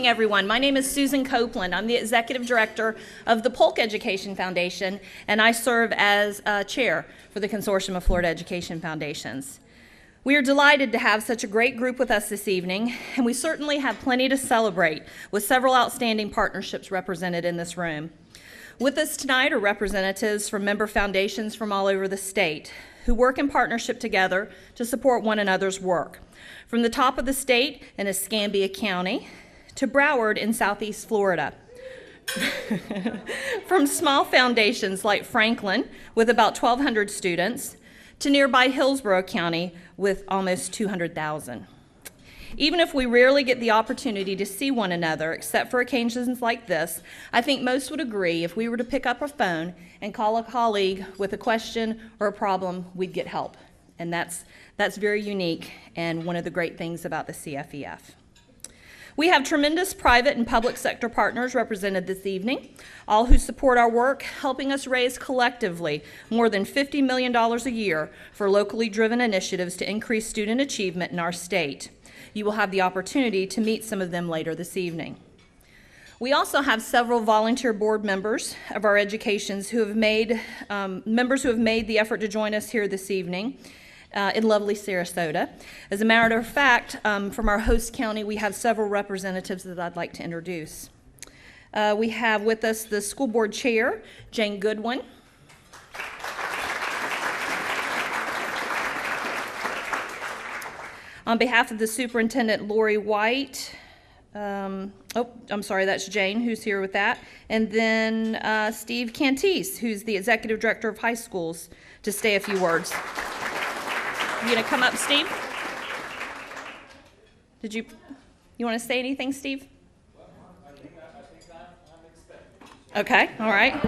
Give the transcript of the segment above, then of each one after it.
Everyone. My name is Susan Copeland. I'm the Executive Director of the Polk Education Foundation, and I serve as Chair for the Consortium of Florida Education Foundations. We are delighted to have such a great group with us this evening, and we certainly have plenty to celebrate with several outstanding partnerships represented in this room. With us tonight are representatives from member foundations from all over the state who work in partnership together to support one another's work. From the top of the state in Escambia County, to Broward in Southeast Florida. From small foundations like Franklin with about 1,200 students to nearby Hillsborough County with almost 200,000. Even if we rarely get the opportunity to see one another except for occasions like this, I think most would agree if we were to pick up a phone and call a colleague with a question or a problem, we'd get help. And that's very unique and one of the great things about the CFEF. We have tremendous private and public sector partners represented this evening, all who support our work, helping us raise collectively more than $50 million a year for locally driven initiatives to increase student achievement in our state. You will have the opportunity to meet some of them later this evening. We also have several volunteer board members of our educations who have made, members who have made the effort to join us here this evening. In lovely Sarasota. As a matter of fact, from our host county, we have several representatives that I'd like to introduce. We have with us the school board chair, Jane Goodwin. On behalf of the superintendent, Lori White, I'm sorry, that's Jane who's here with that. And then Steve Cantese, who's the executive director of high schools, to say a few words. You gonna come up, Steve? You want to say anything, Steve? Well, I think I'm expected. Okay, all right.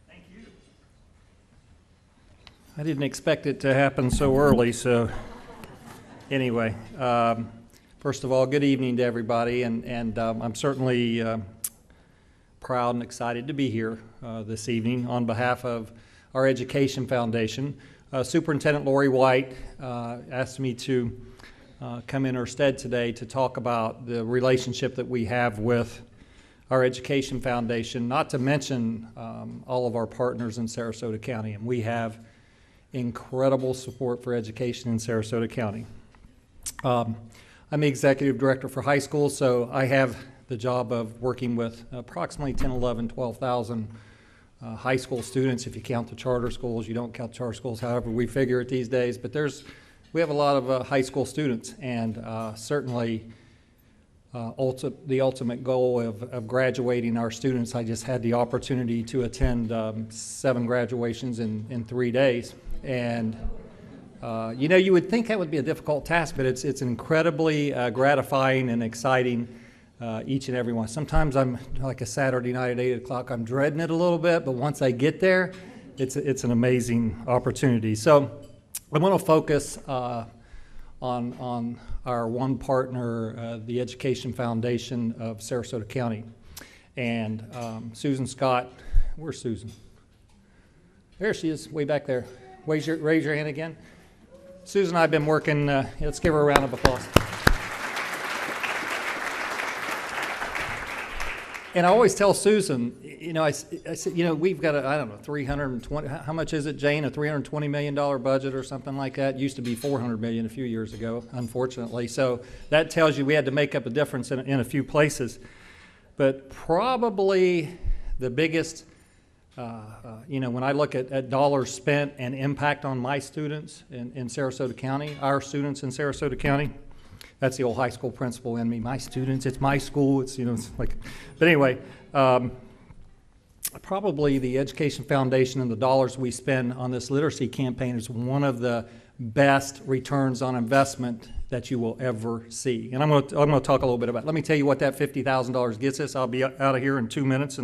Thank you. I didn't expect it to happen so early, so anyway, first of all, good evening to everybody, and I'm certainly proud and excited to be here this evening on behalf of our Education Foundation. Superintendent Lori White asked me to come in her stead today to talk about the relationship that we have with our Education Foundation, not to mention all of our partners in Sarasota County. And we have incredible support for education in Sarasota County. I'm the executive director for high schools, so I have the job of working with approximately 10, 11, 12,000 high school students. If you count the charter schools, you don't count charter schools, however we figure it these days. But we have a lot of high school students, and certainly the ultimate goal of graduating our students. I just had the opportunity to attend 7 graduations in 3 days. And you would think that would be a difficult task, but it's incredibly gratifying and exciting each and every one. Sometimes I'm like a Saturday night at 8 o'clock, I'm dreading it a little bit, but once I get there, it's an amazing opportunity. So I want to focus on our one partner, the Education Foundation of Sarasota County. And Susan Scott, where's Susan? There she is, way back there. Raise your hand again. Susan and I have been working, let's give her a round of applause. And I always tell Susan, I said, we've got I don't know, 320, how much is it, Jane? A $320 million budget or something like that. It used to be $400 million a few years ago, unfortunately. So that tells you we had to make up a difference in a few places. But probably the biggest, when I look at dollars spent and impact on my students in Sarasota County, our students in Sarasota County, that's the old high school principal in me. My students, it's my school. It's like, but anyway, probably the Education Foundation and the dollars we spend on this literacy campaign is one of the best returns on investment that you will ever see. And I'm going to talk a little bit about it. Let me tell you what that $50,000 gets us. I'll be out of here in 2 minutes,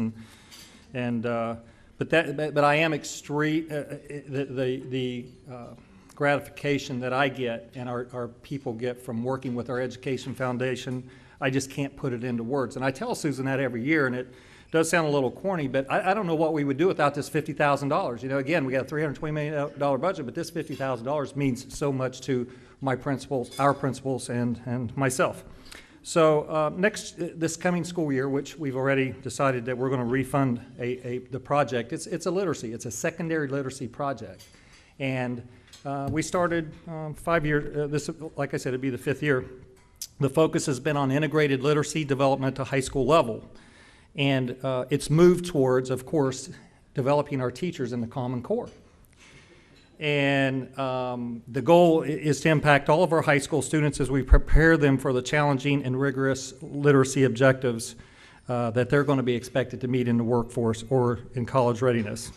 but I am the gratification that I get and our people get from working with our education foundation, I just can't put it into words. And I tell Susan that every year, and it does sound a little corny, but I don't know what we would do without this $50,000. You know, again, we got a $320 million budget, but this $50,000 means so much to my principals, our principals, and myself. So this coming school year, which we've already decided that we're going to refund the project, it's a literacy. It's a secondary literacy project. And we started 5 years, this, like I said, it'd be the 5th year. The focus has been on integrated literacy development to high school level. And it's moved towards, of course, developing our teachers in the Common Core. And the goal is to impact all of our high school students as we prepare them for the challenging and rigorous literacy objectives that they're going to be expected to meet in the workforce or in college readiness.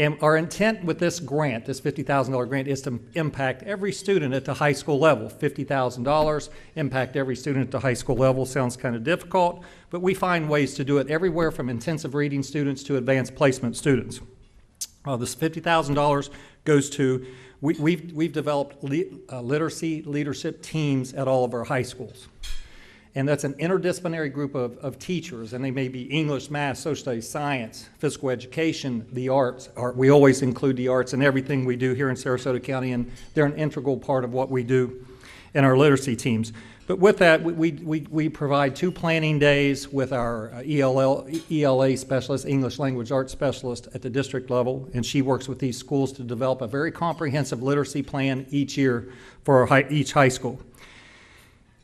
And our intent with this grant, this $50,000 grant, is to impact every student at the high school level. $50,000, impact every student at the high school level sounds kind of difficult, but we find ways to do it everywhere from intensive reading students to advanced placement students. This $50,000 goes to, we've developed literacy leadership teams at all of our high schools. And that's an interdisciplinary group of teachers, and they may be English, math, social studies, science, physical education, the arts. We always include the arts in everything we do here in Sarasota County, and they're an integral part of what we do in our literacy teams. But with that, we provide 2 planning days with our ELA specialist, English Language Arts specialist at the district level, and she works with these schools to develop a very comprehensive literacy plan each year for each high school.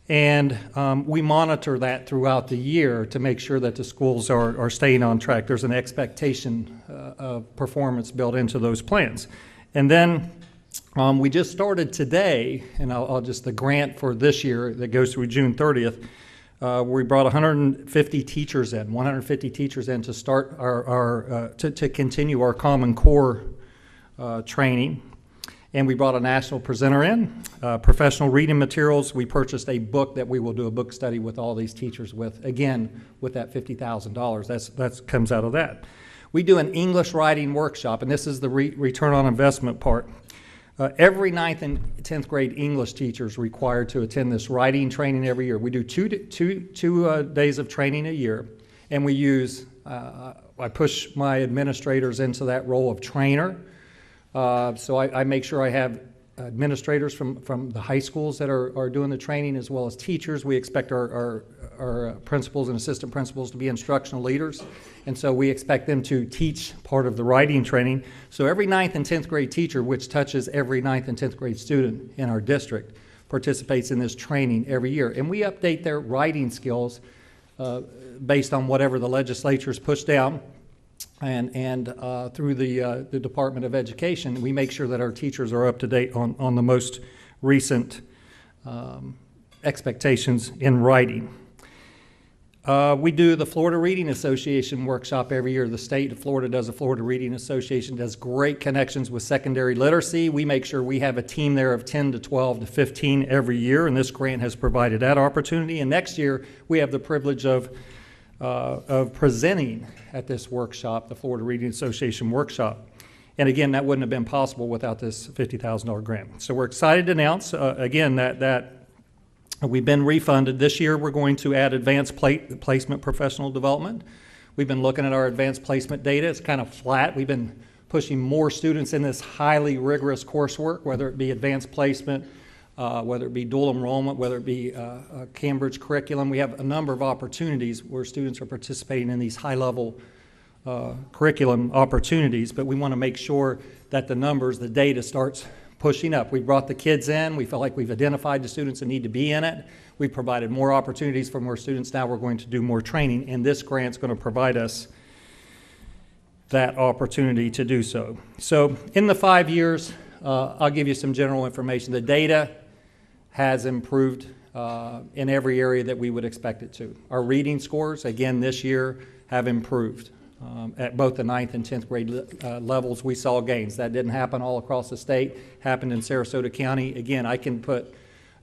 And we monitor that throughout the year to make sure that the schools are staying on track. There's an expectation of performance built into those plans. And then we just started today, and the grant for this year that goes through June 30th, we brought 150 teachers in to start to continue our Common Core training. And we brought a national presenter in, professional reading materials. We purchased a book that we will do a book study with all these teachers with, again, with that $50,000. That comes out of that. We do an English writing workshop, and this is the return on investment part. Every 9th and 10th grade English teacher is required to attend this writing training every year. We do two days of training a year, and we use, I push my administrators into that role of trainer. So I make sure I have administrators from the high schools that are doing the training, as well as teachers. We expect our principals and assistant principals to be instructional leaders, and so we expect them to teach part of the writing training. So every 9th and 10th grade teacher, which touches every 9th and 10th grade student in our district, participates in this training every year. And we update their writing skills based on whatever the legislature's pushed down. And through the Department of Education, we make sure that our teachers are up to date on the most recent expectations in writing. We do the Florida Reading Association workshop every year. The state of Florida does a Florida Reading Association, does great connections with secondary literacy. We make sure we have a team there of 10 to 12 to 15 every year, and this grant has provided that opportunity. And next year, we have the privilege of presenting at this workshop, the Florida Reading Association workshop. And again, that wouldn't have been possible without this $50,000 grant. So we're excited to announce, again, that we've been refunded. This year, we're going to add advanced placement professional development. We've been looking at our advanced placement data. It's kind of flat. We've been pushing more students in this highly rigorous coursework, whether it be advanced placement, whether it be dual enrollment, whether it be Cambridge curriculum. We have a number of opportunities where students are participating in these high-level curriculum opportunities, but we want to make sure that the numbers, the data starts pushing up. We brought the kids in. We feel like we've identified the students that need to be in it. We've provided more opportunities for more students. Now we're going to do more training, and this grant's going to provide us that opportunity to do so. So in the 5 years, I'll give you some general information. The data has improved in every area that we would expect it to. Our reading scores, again, this year have improved. at both the 9th and 10th grade levels. We saw gains. That didn't happen all across the state, happened in Sarasota County. Again, I can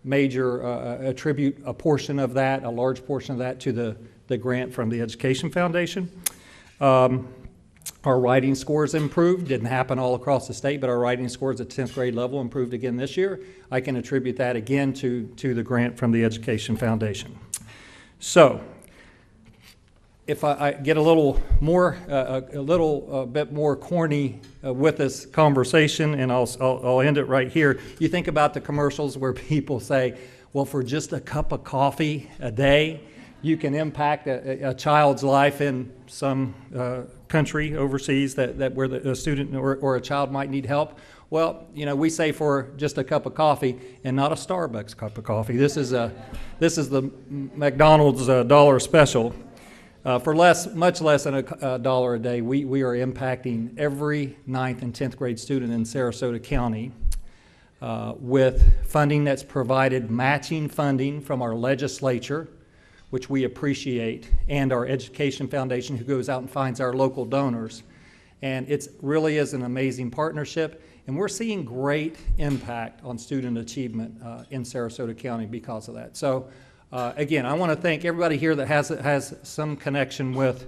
attribute a portion of that, a large portion of that, to the grant from the Education Foundation. Our writing scores improved. Didn't happen all across the state, but our writing scores at 10th grade level improved again this year. I can attribute that again to the grant from the Education Foundation. So, if I get a little bit more corny with this conversation, and I'll end it right here. You think about the commercials where people say, well, for just a cup of coffee a day, you can impact a child's life in some country overseas where a student or a child might need help. Well, you know, we say for just a cup of coffee, and not a Starbucks cup of coffee. This is the McDonald's dollar special. For much less than $1 a day, we are impacting every 9th and 10th grade student in Sarasota County with funding that's provided, matching funding from our legislature, which we appreciate, and our Education Foundation, who goes out and finds our local donors. And it really is an amazing partnership, and we're seeing great impact on student achievement in Sarasota County because of that. So. Again, I want to thank everybody here that has some connection with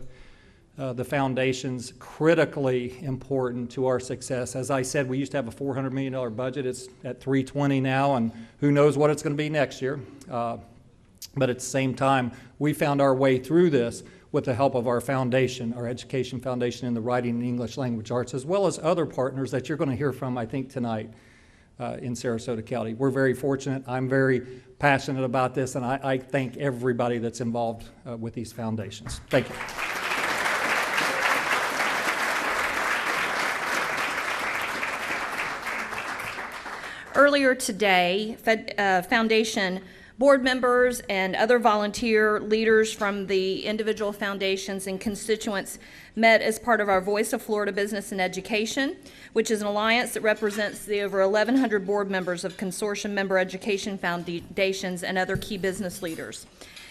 the foundation's critically important to our success. As I said, we used to have a $400 million budget. It's at $320 now, and who knows what it's going to be next year. But at the same time, we found our way through this with the help of our foundation, our Education Foundation in the Writing and English Language Arts, as well as other partners that you're going to hear from, I think, tonight. In Sarasota County. We're very fortunate. I'm very passionate about this, and I thank everybody that's involved with these foundations. Thank you. Earlier today, Foundation board members and other volunteer leaders from the individual foundations and constituents met as part of our Voice of Florida Business and Education, which is an alliance that represents the over 1,100 board members of consortium member education foundations and other key business leaders.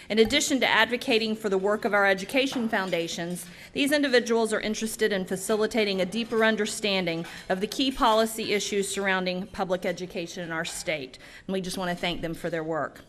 In addition to advocating for the work of our education foundations, these individuals are interested in facilitating a deeper understanding of the key policy issues surrounding public education in our state, and we just want to thank them for their work.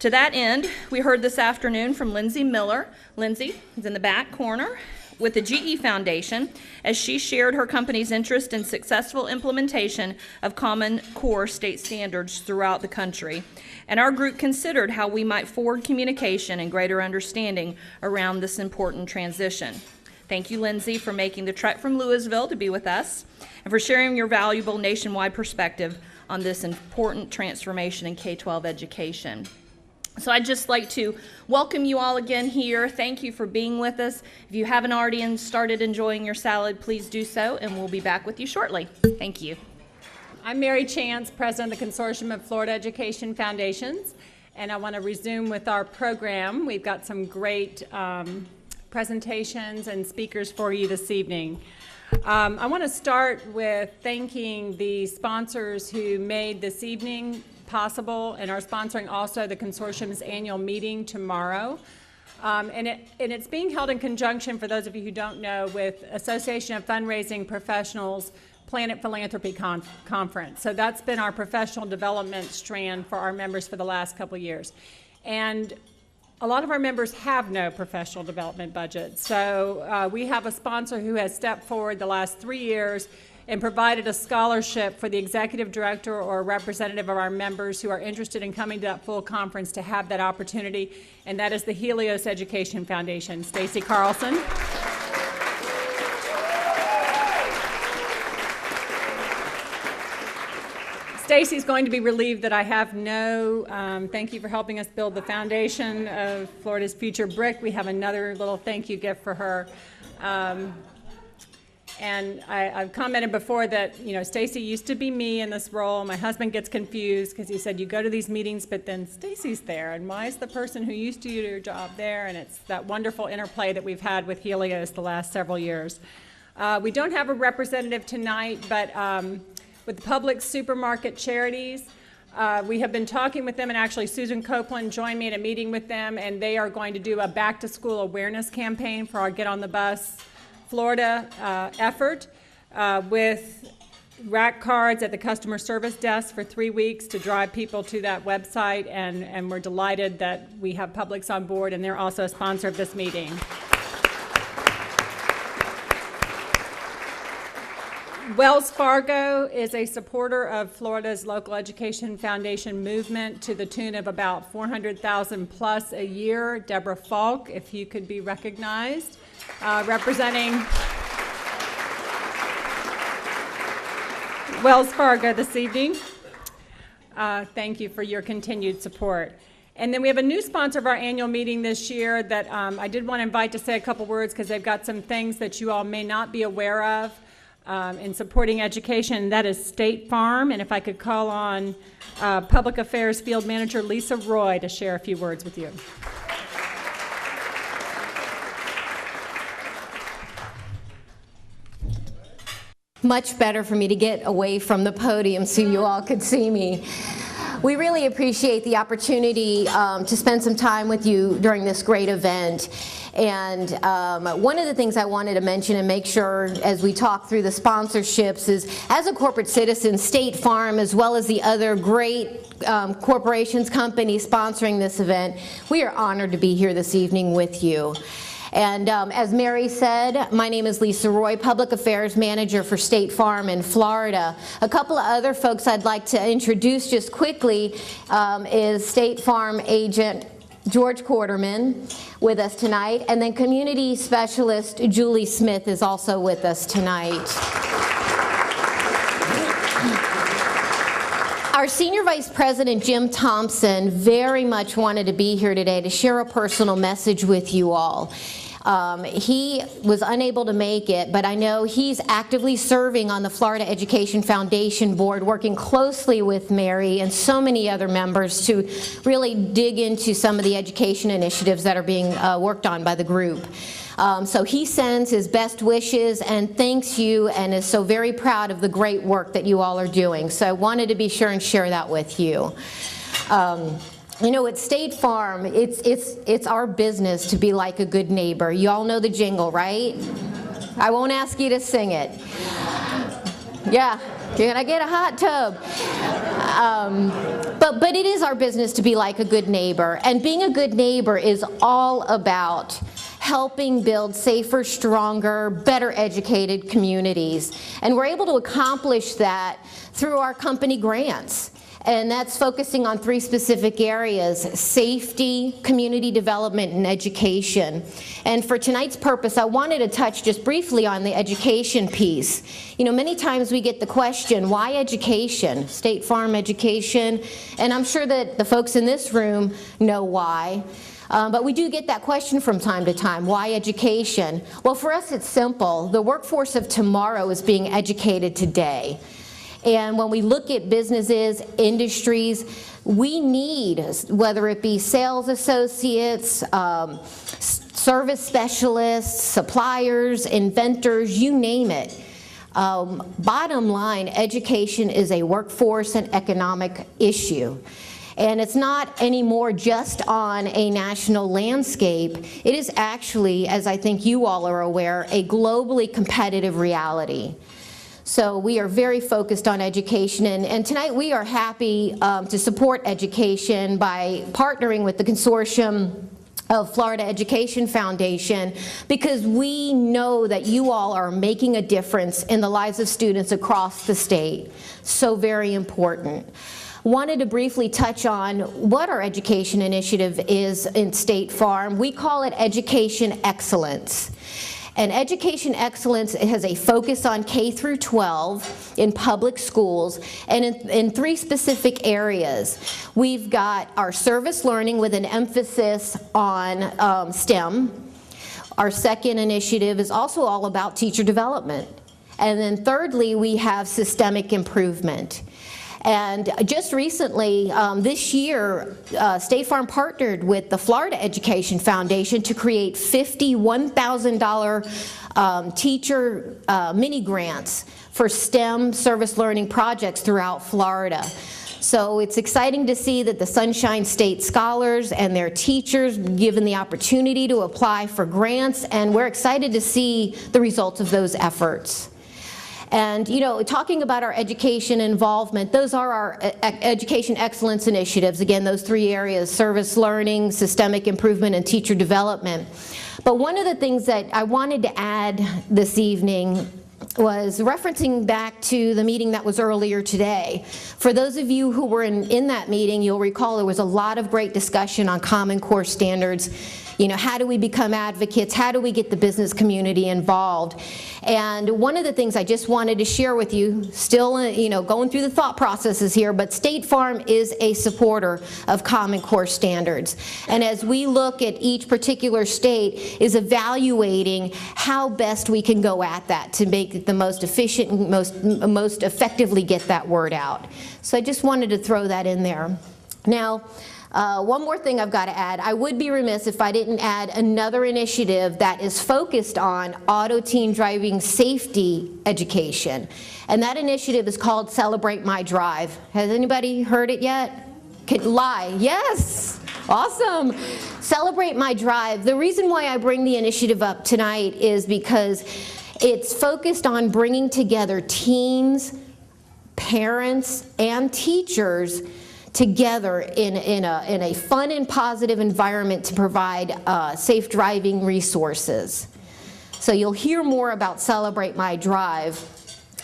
To that end, we heard this afternoon from Lindsay Miller. Lindsay is in the back corner with the GE Foundation as she shared her company's interest in successful implementation of Common Core state standards throughout the country. And our group considered how we might forward communication and greater understanding around this important transition. Thank you, Lindsay, for making the trek from Louisville to be with us and for sharing your valuable nationwide perspective on this important transformation in K-12 education. So I'd just like to welcome you all again here. Thank you for being with us. If you haven't already started enjoying your salad, please do so, and we'll be back with you shortly. Thank you. I'm Mary Chance, President of the Consortium of Florida Education Foundations, and I want to resume with our program. We've got some great presentations and speakers for you this evening. I want to start with thanking the sponsors who made this evening possible and are sponsoring also the consortium's annual meeting tomorrow. And it's being held in conjunction, for those of you who don't know, with Association of Fundraising Professionals Planet Philanthropy Conference. So that's been our professional development strand for our members for the last couple of years. And a lot of our members have no professional development budget. So we have a sponsor who has stepped forward the last 3 years and provided a scholarship for the executive director or representative of our members who are interested in coming to that full conference to have that opportunity, and that is the Helios Education Foundation. Stacy Carlson. Stacy's going to be relieved that I have no thank you for helping us build the foundation of Florida's future brick. We have another little thank you gift for her. And I've commented before that, you know, Stacy used to be me in this role. My husband gets confused because he said, you go to these meetings, but then Stacy's there. And why is the person who used to do your job there? And it's that wonderful interplay that we've had with Helios the last several years. We don't have a representative tonight, but with the Public Supermarket Charities, we have been talking with them, and actually Susan Copeland joined me at a meeting with them, and they are going to do a back-to-school awareness campaign for our Get on the Bus Florida effort with rack cards at the customer service desk for 3 weeks to drive people to that website, and we're delighted that we have Publix on board, and they're also a sponsor of this meeting. Wells Fargo is a supporter of Florida's local education foundation movement to the tune of about $400,000 plus a year. Deborah Falk, if you could be recognized, representing Wells Fargo this evening. Thank you for your continued support. And then we have a new sponsor of our annual meeting this year that I did want to invite to say a couple words because they've got some things that you all may not be aware of in supporting education. That is State Farm. And if I could call on Public Affairs Field Manager Lisa Roy to share a few words with you. Much better for me to get away from the podium so you all could see me. We really appreciate the opportunity to spend some time with you during this great event. And one of the things I wanted to mention and make sure as we talk through the sponsorships is, as a corporate citizen, State Farm, as well as the other great corporations, companies sponsoring this event, we are honored to be here this evening with you. And as Mary said, my name is Lisa Roy, Public Affairs Manager for State Farm in Florida. A couple of other folks I'd like to introduce just quickly is State Farm Agent George Quarterman with us tonight, and then Community Specialist Julie Smith is also with us tonight. Our Senior Vice President, Jim Thompson, very much wanted to be here today to share a personal message with you all. He was unable to make it, but I know he's actively serving on the Florida Education Foundation Board, working closely with Mary and so many other members to really dig into some of the education initiatives that are being worked on by the group. So he sends his best wishes and thanks you and is so very proud of the great work that you all are doing. So I wanted to be sure and share that with you. You know, at State Farm, it's our business to be like a good neighbor. You all know the jingle, right? I won't ask you to sing it. Yeah, can I get a hot tub? But it is our business to be like a good neighbor. And being a good neighbor is all about helping build safer, stronger, better educated communities. And we're able to accomplish that through our company grants. And that's focusing on 3 specific areas: safety, community development, and education. And for tonight's purpose, I wanted to touch just briefly on the education piece. You know, many times we get the question, why education? State Farm education? And I'm sure that the folks in this room know why. But we do get that question from time to time, why education? Well, for us it's simple. The workforce of tomorrow is being educated today. And when we look at businesses, industries, we need, whether it be sales associates, service specialists, suppliers, inventors, you name it. Bottom line, education is a workforce and economic issue. And it's not anymore just on a national landscape. It is actually, as I think you all are aware, a globally competitive reality. So we are very focused on education, and tonight we are happy to support education by partnering with the consortium of Florida Education Foundation, because we know that you all are making a difference in the lives of students across the state. So very important. Wanted to briefly touch on what our education initiative is in State Farm. We call it Education Excellence. And Education Excellence has a focus on K through 12 in public schools and in 3 specific areas. We've got our service learning with an emphasis on STEM. Our second initiative is also all about teacher development. And then thirdly, we have systemic improvement. And just recently, this year, State Farm partnered with the Florida Education Foundation to create 50 $1,000 teacher mini grants for STEM service learning projects throughout Florida. So it's exciting to see that the Sunshine State Scholars and their teachers given the opportunity to apply for grants, and we're excited to see the results of those efforts. And, you know, talking about our education involvement, those are our education excellence initiatives. Again, those three areas: service learning, systemic improvement, and teacher development. But one of the things that I wanted to add this evening was referencing back to the meeting that was earlier today. For those of you who were in that meeting, you'll recall there was a lot of great discussion on Common Core standards. You know, how do we become advocates? How do we get the business community involved? And one of the things I just wanted to share with you, still, you know, going through the thought processes here, but State Farm is a supporter of Common Core standards. And as we look at each particular state, is evaluating how best we can go at that to make it the most efficient and most effectively get that word out. So I just wanted to throw that in there. Now, one more thing I've got to add. I would be remiss if I didn't add another initiative that is focused on auto teen driving safety education. And that initiative is called Celebrate My Drive. Has anybody heard it yet? Lie. Yes. Awesome. Celebrate My Drive. The reason why I bring the initiative up tonight is because it's focused on bringing together teens, parents, and teachers together in a fun and positive environment to provide safe driving resources. So you'll hear more about Celebrate My Drive,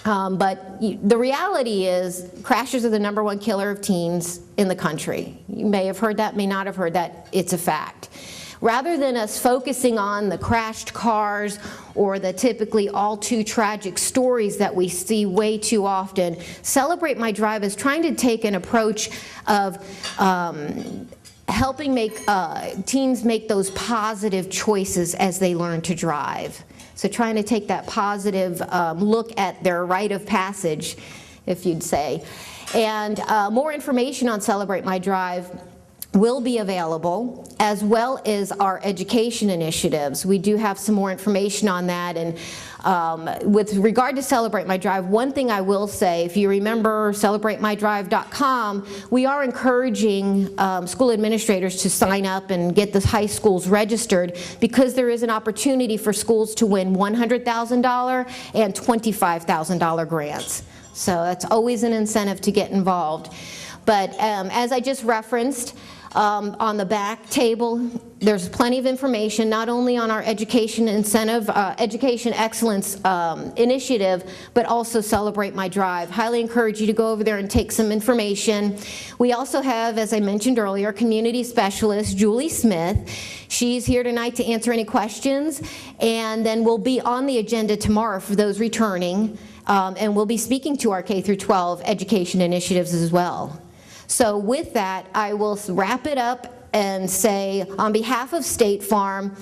but the reality is crashes are the #1 killer of teens in the country. You may have heard that, may not have heard that. It's a fact. Rather than us focusing on the crashed cars or the typically all too tragic stories that we see way too often, Celebrate My Drive is trying to take an approach of helping teens make those positive choices as they learn to drive. So trying to take that positive look at their rite of passage, if you'd say. And more information on Celebrate My Drive will be available, as well as our education initiatives. We do have some more information on that. And with regard to Celebrate My Drive, one thing I will say, if you remember CelebrateMyDrive.com, we are encouraging school administrators to sign up and get the high schools registered, because there is an opportunity for schools to win $100,000 and $25,000 grants. So that's always an incentive to get involved. But as I just referenced, on the back table, there's plenty of information, not only on our education incentive, education excellence initiative, but also Celebrate My Drive. Highly encourage you to go over there and take some information. We also have, as I mentioned earlier, community specialist Julie Smith. She's here tonight to answer any questions, and then we'll be on the agenda tomorrow for those returning, and we'll be speaking to our K-12 education initiatives as well. So with that, I will wrap it up and say, on behalf of State Farm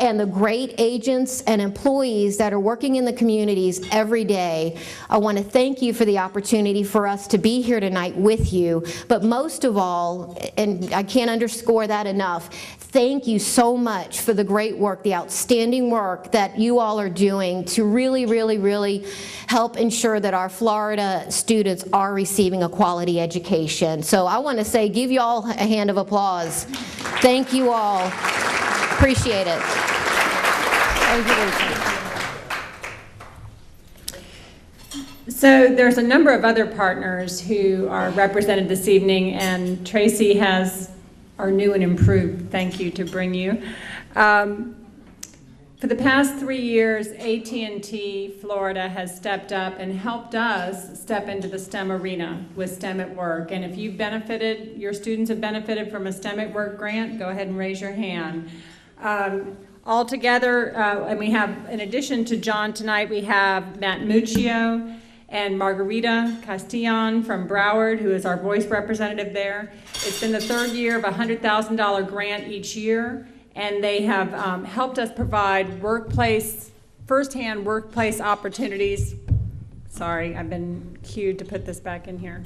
and the great agents and employees that are working in the communities every day, I want to thank you for the opportunity for us to be here tonight with you. But most of all, and I can't underscore that enough, thank you so much for the great work, the outstanding work that you all are doing to really, really, really help ensure that our Florida students are receiving a quality education. So I want to say, give you all a hand of applause. Thank you all. Appreciate it. Thank you, Lisa. So there's a number of other partners who are represented this evening, and Tracy has our new and improved thank you to bring you. For the past 3 years, AT&T Florida has stepped up and helped us step into the STEM arena with STEM at Work. And if you've benefited, your students have benefited from a STEM at Work grant, go ahead and raise your hand. Altogether, and we have, in addition to John tonight, we have Matt Muccio and Margarita Castillon from Broward, who is our voice representative there. It's been the 3rd year of a $100,000 grant each year, and they have helped us provide firsthand workplace opportunities. Sorry, I've been cued to put this back in here.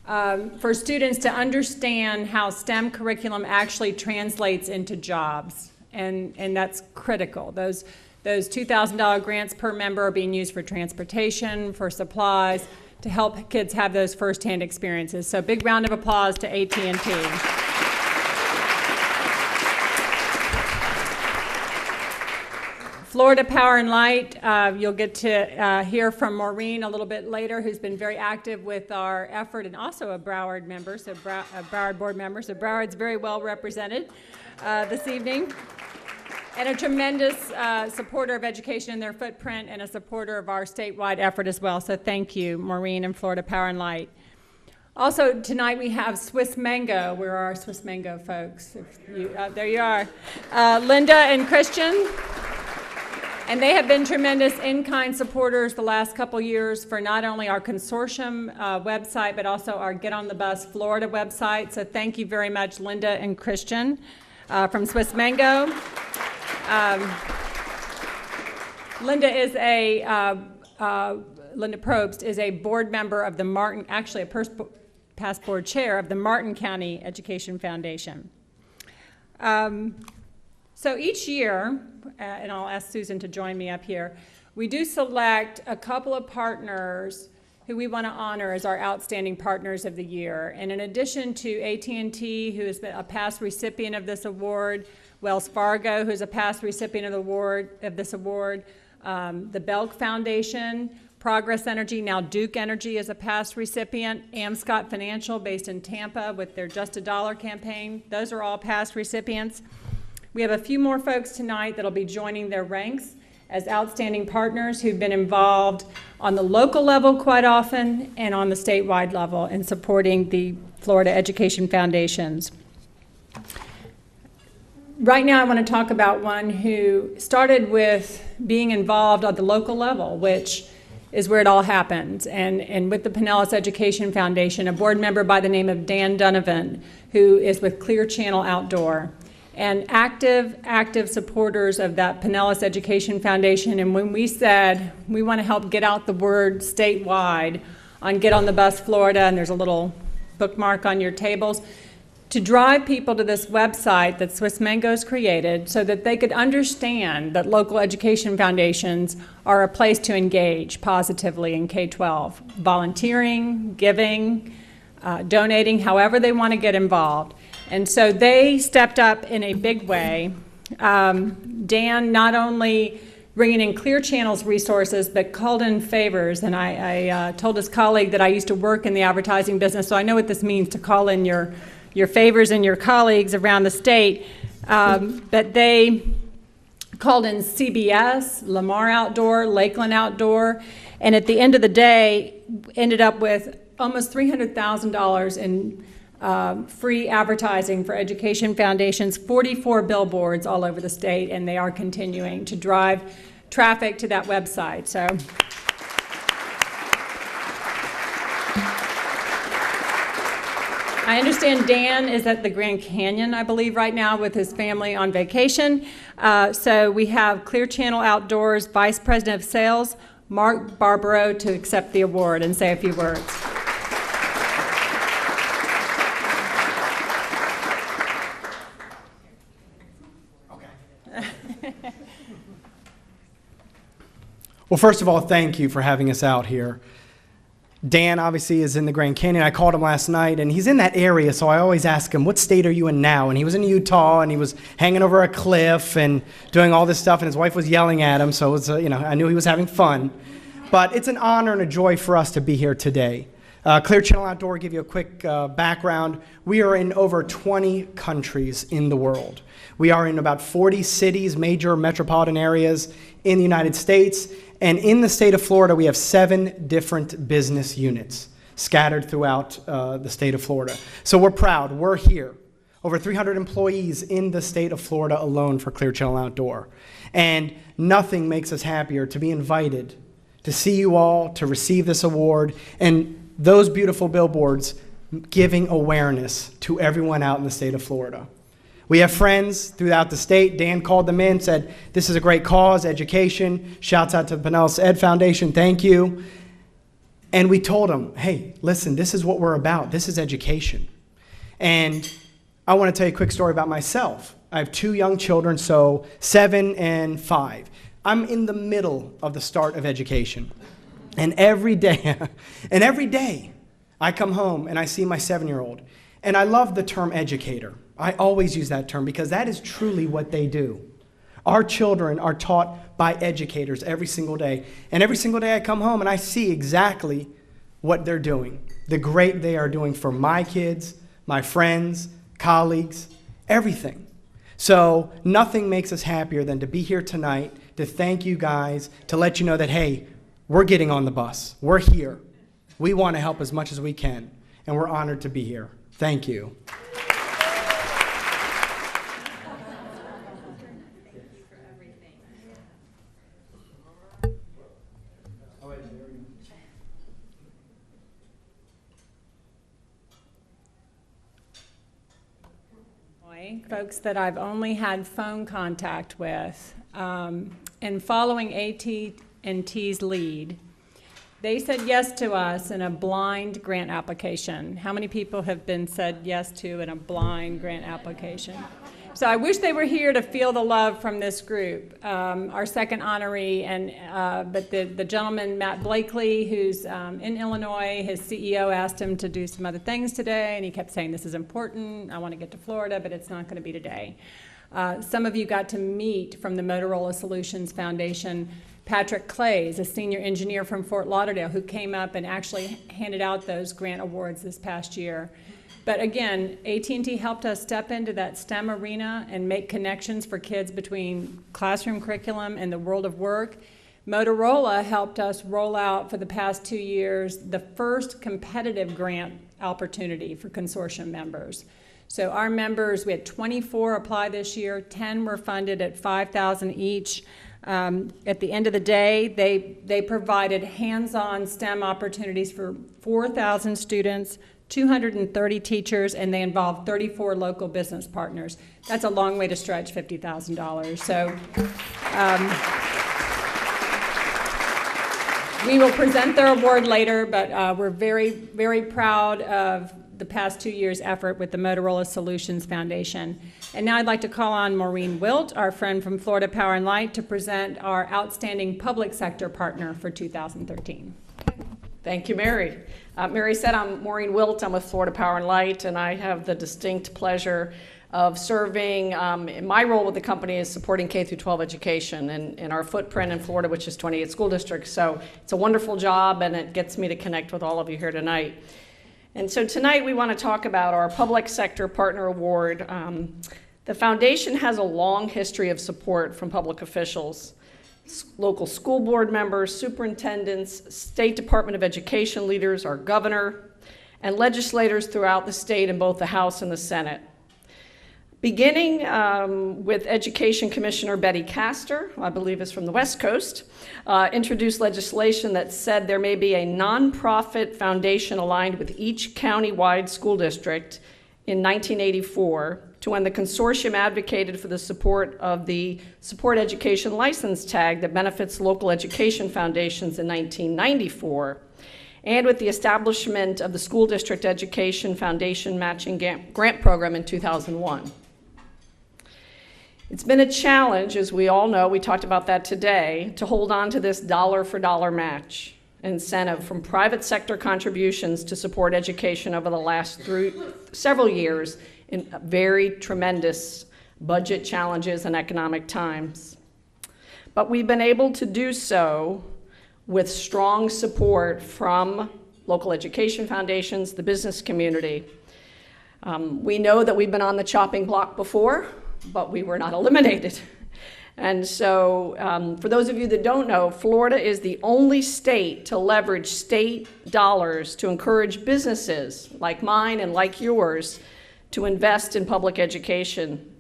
For students to understand how STEM curriculum actually translates into jobs, and that's critical. Those $2,000 grants per member are being used for transportation, for supplies, to help kids have those firsthand experiences. So big round of applause to AT&T. Florida Power and Light, you'll get to hear from Maureen a little bit later, who's been very active with our effort, and also a Broward member, so a Broward board member, so Broward's very well represented this evening, and a tremendous supporter of education in their footprint and a supporter of our statewide effort as well. So thank you, Maureen and Florida Power and Light. Also, tonight we have Swiss Mango. Where are our Swiss Mango folks? There you are. Linda and Christian. And they have been tremendous in-kind supporters the last couple years for not only our consortium website, but also our Get on the Bus Florida website. So thank you very much, Linda and Christian from Swiss Mango. Linda Probst is a board member of the Martin, actually a past board chair of the Martin County Education Foundation. So each year, and I'll ask Susan to join me up here, we do select a couple of partners who we want to honor as our outstanding partners of the year. And in addition to AT&T, who is a past recipient of this award, Wells Fargo, who's a past recipient of this award, the Belk Foundation, Progress Energy, now Duke Energy is a past recipient, Amscott Financial based in Tampa with their Just a Dollar campaign. Those are all past recipients. We have a few more folks tonight that'll be joining their ranks as outstanding partners who've been involved on the local level quite often and on the statewide level in supporting the Florida Education Foundations. Right now I want to talk about one who started with being involved at the local level, which is where it all happens, and with the Pinellas Education Foundation, a board member by the name of Dan Donovan, who is with Clear Channel Outdoor. And active supporters of that Pinellas Education Foundation. And when we said we want to help get out the word statewide on Get on the Bus Florida, and there's a little bookmark on your tables, to drive people to this website that Swiss Mango's created so that they could understand that local education foundations are a place to engage positively in K-12, volunteering, giving, donating, however they want to get involved. And so they stepped up in a big way. Dan not only bringing in Clear Channel's resources, but called in favors. And I told his colleague that I used to work in the advertising business, so I know what this means to call in your favors and your colleagues around the state. But they called in CBS, Lamar Outdoor, Lakeland Outdoor, and at the end of the day, ended up with almost $300,000 in free advertising for education foundations, 44 billboards all over the state, and they are continuing to drive traffic to that website. So I understand Dan is at the Grand Canyon, I believe, right now with his family on vacation. So we have Clear Channel Outdoors Vice President of Sales, Mark Barbaro, to accept the award and say a few words. Well, first of all, thank you for having us out here. Dan obviously is in the Grand Canyon. I called him last night, and he's in that area, so I always ask him, what state are you in now? And he was in Utah, and he was hanging over a cliff and doing all this stuff, and his wife was yelling at him, so it was, I knew he was having fun. But it's an honor and a joy for us to be here today. Clear Channel Outdoor, give you a quick background. We are in over 20 countries in the world. We are in about 40 cities, major metropolitan areas in the United States. And in the state of Florida, we have 7 different business units scattered throughout the state of Florida. So we're proud. We're here. Over 300 employees in the state of Florida alone for Clear Channel Outdoor. And nothing makes us happier to be invited to see you all, to receive this award, and those beautiful billboards giving awareness to everyone out in the state of Florida. We have friends throughout the state. Dan called them in, said, this is a great cause, education. Shouts out to the Pinellas Ed Foundation, thank you. And we told them, hey, listen, this is what we're about. This is education. And I want to tell you a quick story about myself. I have 2 young children, so 7 and 5. I'm in the middle of the start of education. And every day, and every day, I come home and I see my 7-year-old. And I love the term educator. I always use that term because that is truly what they do. Our children are taught by educators every single day. And every single day I come home and I see exactly what they're doing, the great they are doing for my kids, my friends, colleagues, everything. So nothing makes us happier than to be here tonight, to thank you guys, to let you know that, hey, we're getting on the bus. We're here. We want to help as much as we can, and we're honored to be here. Thank you. Folks that I've only had phone contact with, and following AT&T's lead, they said yes to us in a blind grant application. How many people have been said yes to in a blind grant application? So I wish they were here to feel the love from this group. Our second honoree, but the gentleman, Matt Blakely, who's in Illinois, his CEO asked him to do some other things today, and he kept saying, this is important, I want to get to Florida, but it's not going to be today. Some of you got to meet from the Motorola Solutions Foundation, Patrick Clays, a senior engineer from Fort Lauderdale, who came up and actually handed out those grant awards this past year. But again, AT&T helped us step into that STEM arena and make connections for kids between classroom curriculum and the world of work. Motorola helped us roll out for the past 2 years the first competitive grant opportunity for consortium members. So our members, we had 24 apply this year, 10 were funded at $5,000 each. At the end of the day, they provided hands-on STEM opportunities for 4,000 students, 230 teachers, and they involved 34 local business partners. That's a long way to stretch $50,000. So we will present their award later, but we're very, very proud of the past 2 years' effort with the Motorola Solutions Foundation. And now I'd like to call on Maureen Wilt, our friend from Florida Power and Light, to present our outstanding public sector partner for 2013. Thank you, Mary. Mary said I'm Maureen Wilt. I'm with Florida Power and Light, and I have the distinct pleasure of serving. My role with the company is supporting K-12 education in our footprint in Florida, which is 28 school districts. So it's a wonderful job, and it gets me to connect with all of you here tonight. And so tonight we want to talk about our Public Sector Partner Award. The foundation has a long history of support from public officials, local school board members, superintendents, State Department of Education leaders, our governor, and legislators throughout the state in both the House and the Senate. Beginning with Education Commissioner Betty Castor, who I believe is from the West Coast, introduced legislation that said there may be a nonprofit foundation aligned with each county-wide school district in 1984 to when the consortium advocated for the support of the Support Education License Tag that benefits local education foundations in 1994, and with the establishment of the School District Education Foundation Matching Grant Program in 2001. It's been a challenge, as we all know, we talked about that today, to hold on to this dollar-for-dollar match incentive from private sector contributions to support education over the last several years in very tremendous budget challenges and economic times. But we've been able to do so with strong support from local education foundations, the business community. We know that we've been on the chopping block before, but we were not eliminated. And so for those of you that don't know, Florida is the only state to leverage state dollars to encourage businesses like mine and like yours to invest in public education.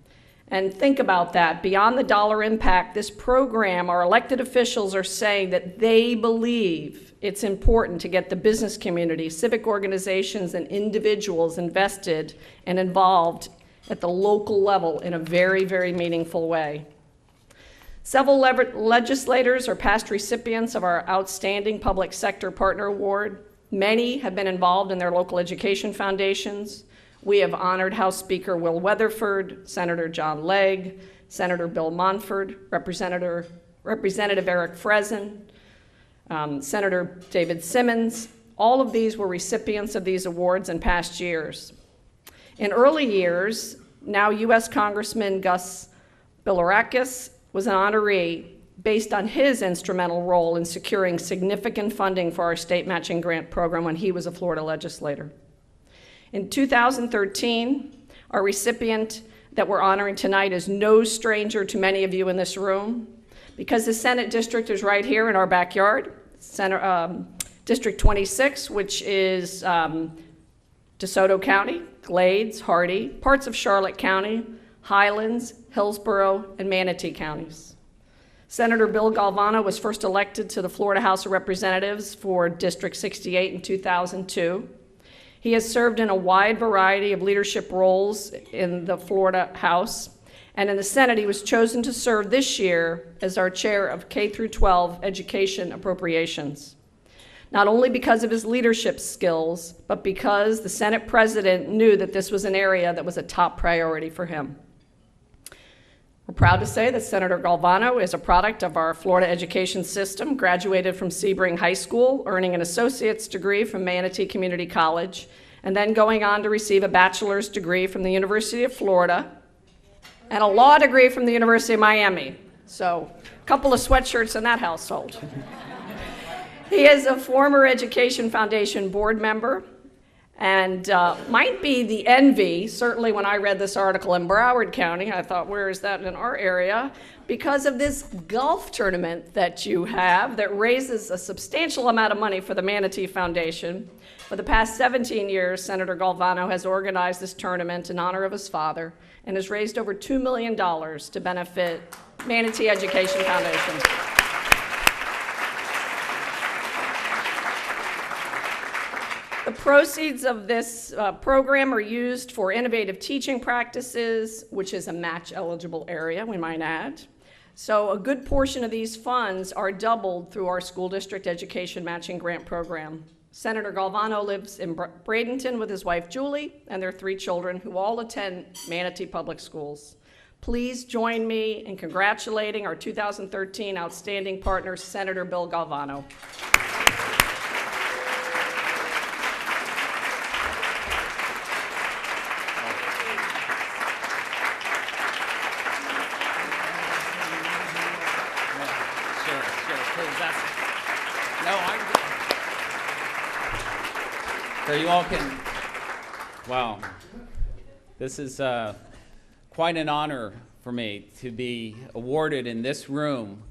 And think about that. Beyond the dollar impact, this program, our elected officials are saying that they believe it's important to get the business community, civic organizations, and individuals invested and involved at the local level in a very, very meaningful way. Several legislators are past recipients of our Outstanding Public Sector Partner Award. Many have been involved in their local education foundations. We have honored House Speaker Will Weatherford, Senator John Legg, Senator Bill Monford, Representative Eric Fresen, Senator David Simmons. All of these were recipients of these awards in past years. In early years, now U.S. Congressman Gus Bilirakis was an honoree based on his instrumental role in securing significant funding for our state matching grant program when he was a Florida legislator. In 2013, our recipient that we're honoring tonight is no stranger to many of you in this room, because the Senate district is right here in our backyard, District 26, which is DeSoto County, Glades, Hardee, parts of Charlotte County, Highlands, Hillsborough, and Manatee counties. Senator Bill Galvano was first elected to the Florida House of Representatives for District 68 in 2002. He has served in a wide variety of leadership roles in the Florida House, and in the Senate he was chosen to serve this year as our chair of K-12 Education Appropriations. Not only because of his leadership skills, but because the Senate president knew that this was an area that was a top priority for him. We're proud to say that Senator Galvano is a product of our Florida education system, graduated from Sebring High School, earning an associate's degree from Manatee Community College, and then going on to receive a bachelor's degree from the University of Florida and a law degree from the University of Miami. So a couple of sweatshirts in that household. He is a former Education Foundation board member and might be the envy. Certainly when I read this article in Broward County, I thought, where is that in our area? Because of this golf tournament that you have that raises a substantial amount of money for the Manatee Foundation. For the past 17 years, Senator Galvano has organized this tournament in honor of his father and has raised over $2 million to benefit Manatee Education Foundation. The proceeds of this program are used for innovative teaching practices, which is a match-eligible area, we might add. So a good portion of these funds are doubled through our school district education matching grant program. Senator Galvano lives in Bradenton with his wife Julie and their 3 children who all attend Manatee Public Schools. Please join me in congratulating our 2013 outstanding partner, Senator Bill Galvano. So you all can, wow, this is quite an honor for me to be awarded in this room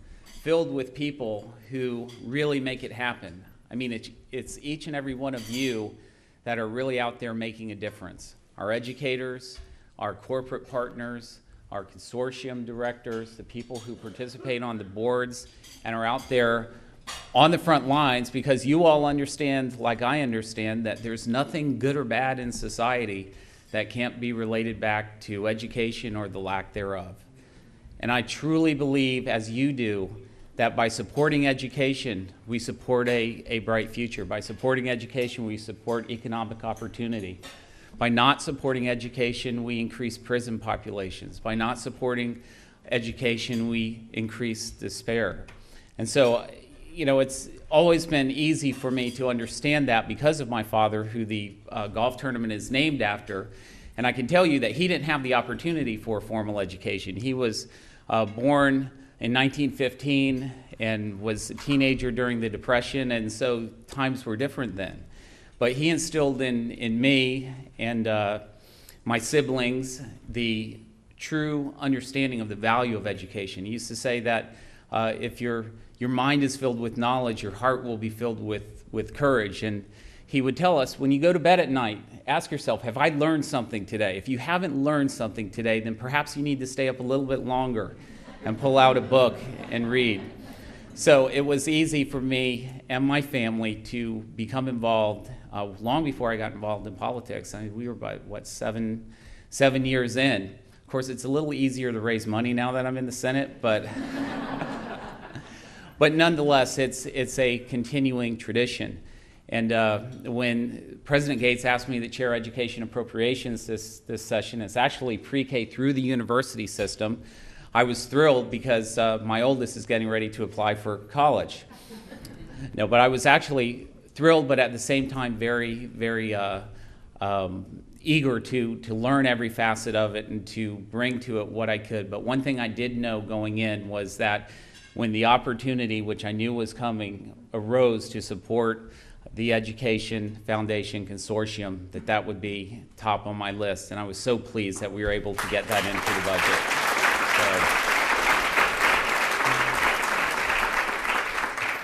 filled with people who really make it happen. I mean, it's each and every one of you that are really out there making a difference. Our educators, our corporate partners, our consortium directors, the people who participate on the boards and are out there on the front lines, because you all understand, like I understand, that there's nothing good or bad in society that can't be related back to education or the lack thereof. And I truly believe, as you do, that by supporting education, we support a bright future. By supporting education, we support economic opportunity. By not supporting education, we increase prison populations. By not supporting education, we increase despair. And so, you know, it's always been easy for me to understand that because of my father, who the golf tournament is named after. And I can tell you that he didn't have the opportunity for formal education. He was born in 1915 and was a teenager during the Depression, and so times were different then. But he instilled in me and my siblings the true understanding of the value of education. He used to say that if your mind is filled with knowledge, your heart will be filled with courage. And he would tell us, when you go to bed at night, ask yourself, have I learned something today? If you haven't learned something today, then perhaps you need to stay up a little bit longer and pull out a book and read. So it was easy for me and my family to become involved long before I got involved in politics. I mean, we were about, what, seven years in. Of course, it's a little easier to raise money now that I'm in the Senate, but but nonetheless, it's a continuing tradition. And when President Gates asked me to chair Education Appropriations this session, it's actually pre-K through the university system. I was thrilled because my oldest is getting ready to apply for college. No, but I was actually thrilled, but at the same time very, very eager to learn every facet of it and to bring to it what I could. But one thing I did know going in was that when the opportunity, which I knew was coming, arose to support the Education Foundation Consortium, that would be top on my list. And I was so pleased that we were able to get that into the budget.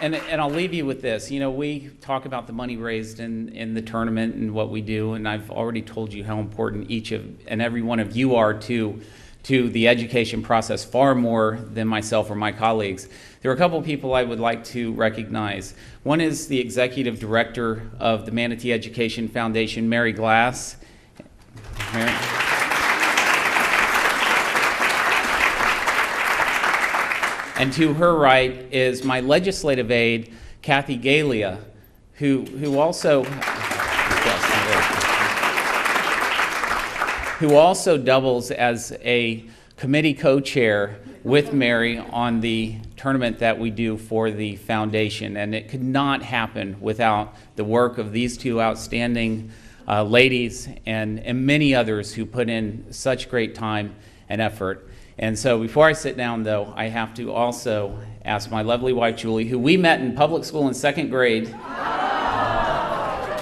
And I'll leave you with this. You know, we talk about the money raised in the tournament and what we do, and I've already told you how important each and every one of you are to the education process, far more than myself or my colleagues. There are a couple of people I would like to recognize. One is the Executive Director of the Manatee Education Foundation, Mary Glass. Mary. And to her right is my legislative aide, Kathy Galia, who also doubles as a committee co-chair with Mary on the tournament that we do for the foundation. And it could not happen without the work of these two outstanding ladies and many others who put in such great time and effort. And so before I sit down, though, I have to also ask my lovely wife, Julie, who we met in public school in 2nd grade,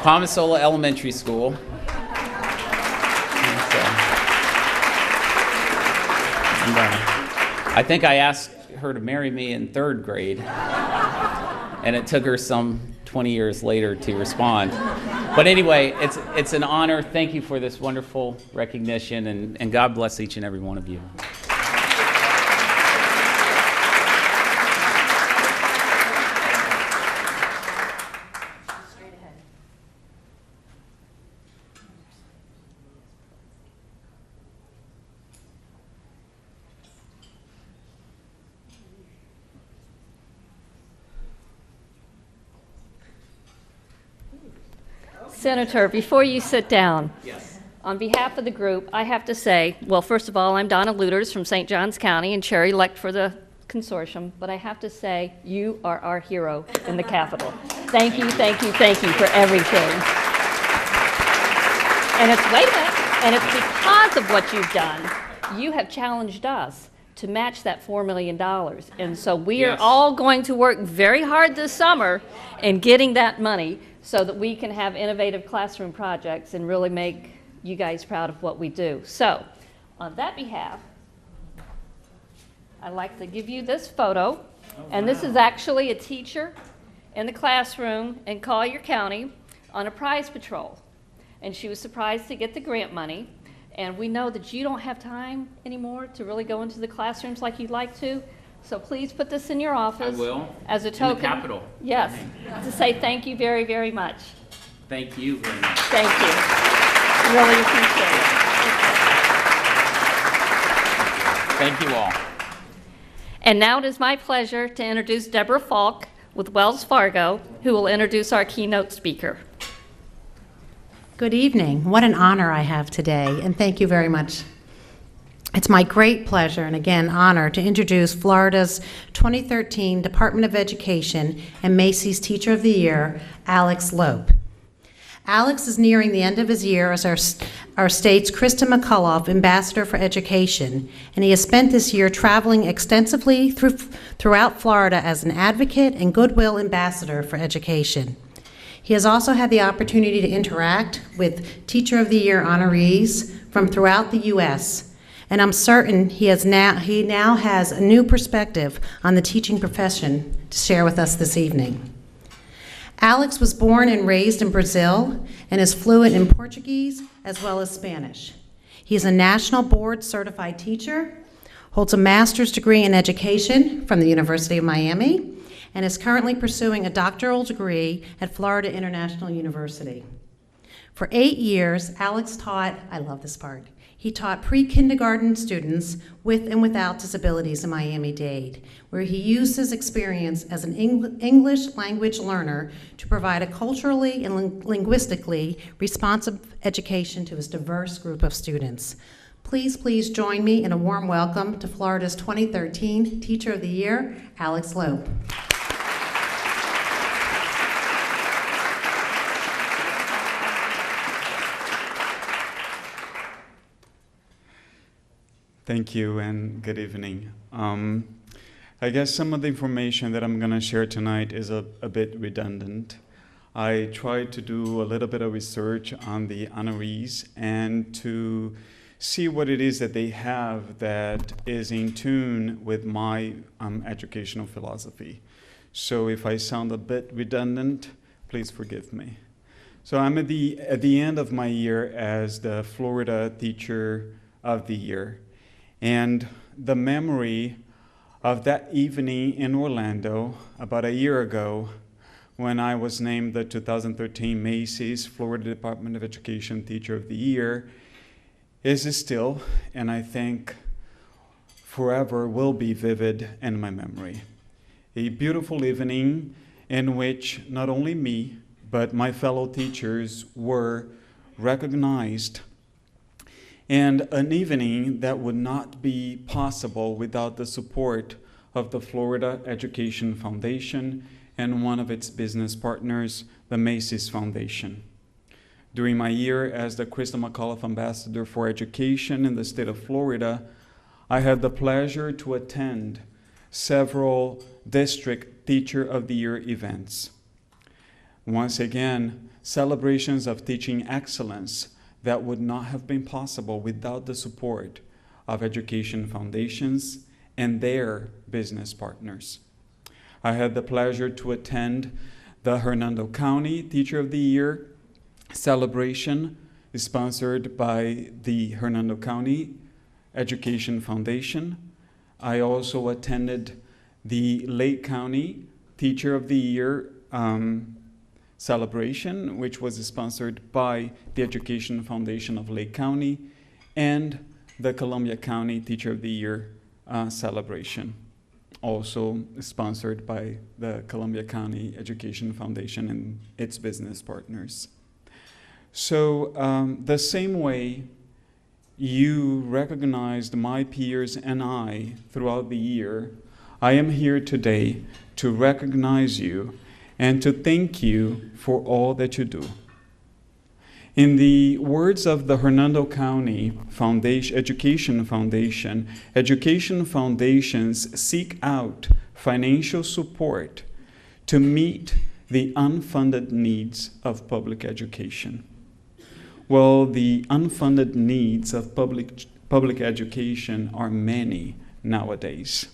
Pomasola Elementary School. I think I asked her to marry me in 3rd grade, and it took her some 20 years later to respond. But anyway, it's an honor. Thank you for this wonderful recognition, and God bless each and every one of you. Senator, before you sit down, on behalf of the group, I have to say, well, first of all, I'm Donna Luters from St. Johns County and chair-elect for the consortium, but I have to say, you are our hero in the Capitol. Thank you, thank you, thank you for everything. And wait a minute, and it's because of what you've done, you have challenged us to match that $4 million. And so we are all going to work very hard this summer in getting that money so that we can have innovative classroom projects and really make you guys proud of what we do. So, on that behalf, I'd like to give you this photo. And this is actually a teacher in the classroom in Collier County on a prize patrol. And she was surprised to get the grant money. And we know that you don't have time anymore to really go into the classrooms like you'd like to. So please put this in your office. I will. As a token. In the Capitol. Yes. To say thank you very, very much. Thank you very much. Thank you. Really appreciate it. Thank you all. And now it is my pleasure to introduce Deborah Falk with Wells Fargo, who will introduce our keynote speaker. Good evening. What an honor I have today, and thank you very much. It's my great pleasure and again honor to introduce Florida's 2013 Department of Education and Macy's Teacher of the Year, Alex Lope. Alex is nearing the end of his year as our state's Krista McCullough Ambassador for Education, and he has spent this year traveling extensively throughout Florida as an advocate and goodwill ambassador for education. He has also had the opportunity to interact with Teacher of the Year honorees from throughout the U.S., and I'm certain he now has a new perspective on the teaching profession to share with us this evening. Alex was born and raised in Brazil and is fluent in Portuguese as well as Spanish. He is a national board certified teacher, holds a master's degree in education from the University of Miami, and is currently pursuing a doctoral degree at Florida International University. For 8 years, Alex taught, I love this part, he taught pre-kindergarten students with and without disabilities in Miami-Dade, where he used his experience as an English language learner to provide a culturally and linguistically responsive education to his diverse group of students. Please join me in a warm welcome to Florida's 2013 Teacher of the Year, Alex Lope. Thank you and good evening. I guess some of the information that I'm going to share tonight is a bit redundant. I tried to do a little bit of research on the honorees and to see what it is that they have that is in tune with my educational philosophy. So if I sound a bit redundant, please forgive me. So I'm at the end of my year as the Florida Teacher of the Year. And the memory of that evening in Orlando about a year ago when I was named the 2013 Macy's Florida Department of Education Teacher of the Year is still, and I think forever will be vivid in my memory. A beautiful evening in which not only me, but my fellow teachers were recognized, and an evening that would not be possible without the support of the Florida Education Foundation and one of its business partners, the Macy's Foundation. During my year as the Crystal McAuliffe Ambassador for Education in the state of Florida, I had the pleasure to attend several District Teacher of the Year events. Once again, celebrations of teaching excellence that would not have been possible without the support of education foundations and their business partners. I had the pleasure to attend the Hernando County Teacher of the Year celebration sponsored by the Hernando County Education Foundation. I also attended the Lake County Teacher of the Year celebration, which was sponsored by the Education Foundation of Lake County, and the Columbia County Teacher of the Year celebration, also sponsored by the Columbia County Education Foundation and its business partners. So the same way you recognized my peers and I throughout the year, I am here today to recognize you and to thank you for all that you do. In the words of the Hernando County Education Foundation, education foundations seek out financial support to meet the unfunded needs of public education. Well, the unfunded needs of public education are many nowadays.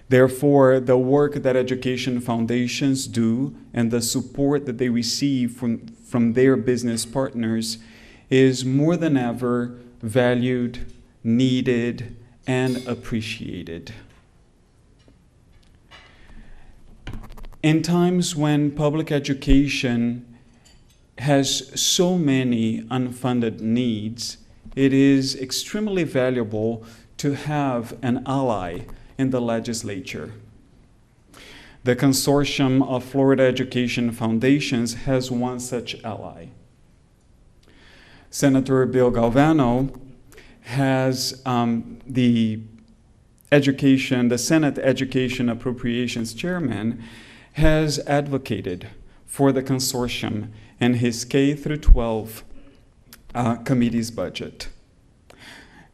Therefore, the work that education foundations do and the support that they receive from their business partners is more than ever valued, needed, and appreciated. In times when public education has so many unfunded needs, it is extremely valuable to have an ally in the legislature. The Consortium of Florida Education Foundations has one such ally. Senator Bill Galvano has the Senate Education Appropriations Chairman has advocated for the consortium in his K through 12 committee's budget.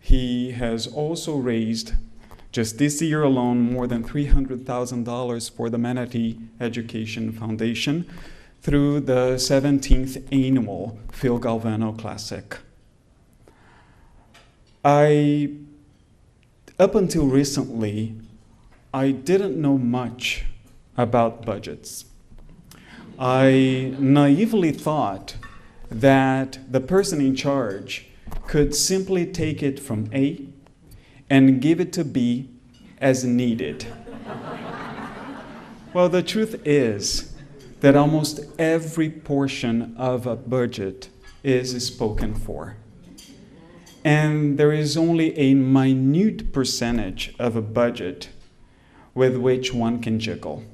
He has also raised, just this year alone, more than $300,000 for the Manatee Education Foundation through the 17th annual Phil Galvano Classic. Up until recently, I didn't know much about budgets. I naively thought that the person in charge could simply take it from A and give it to B as needed. Well, the truth is that almost every portion of a budget is spoken for. And there is only a minute percentage of a budget with which one can jiggle.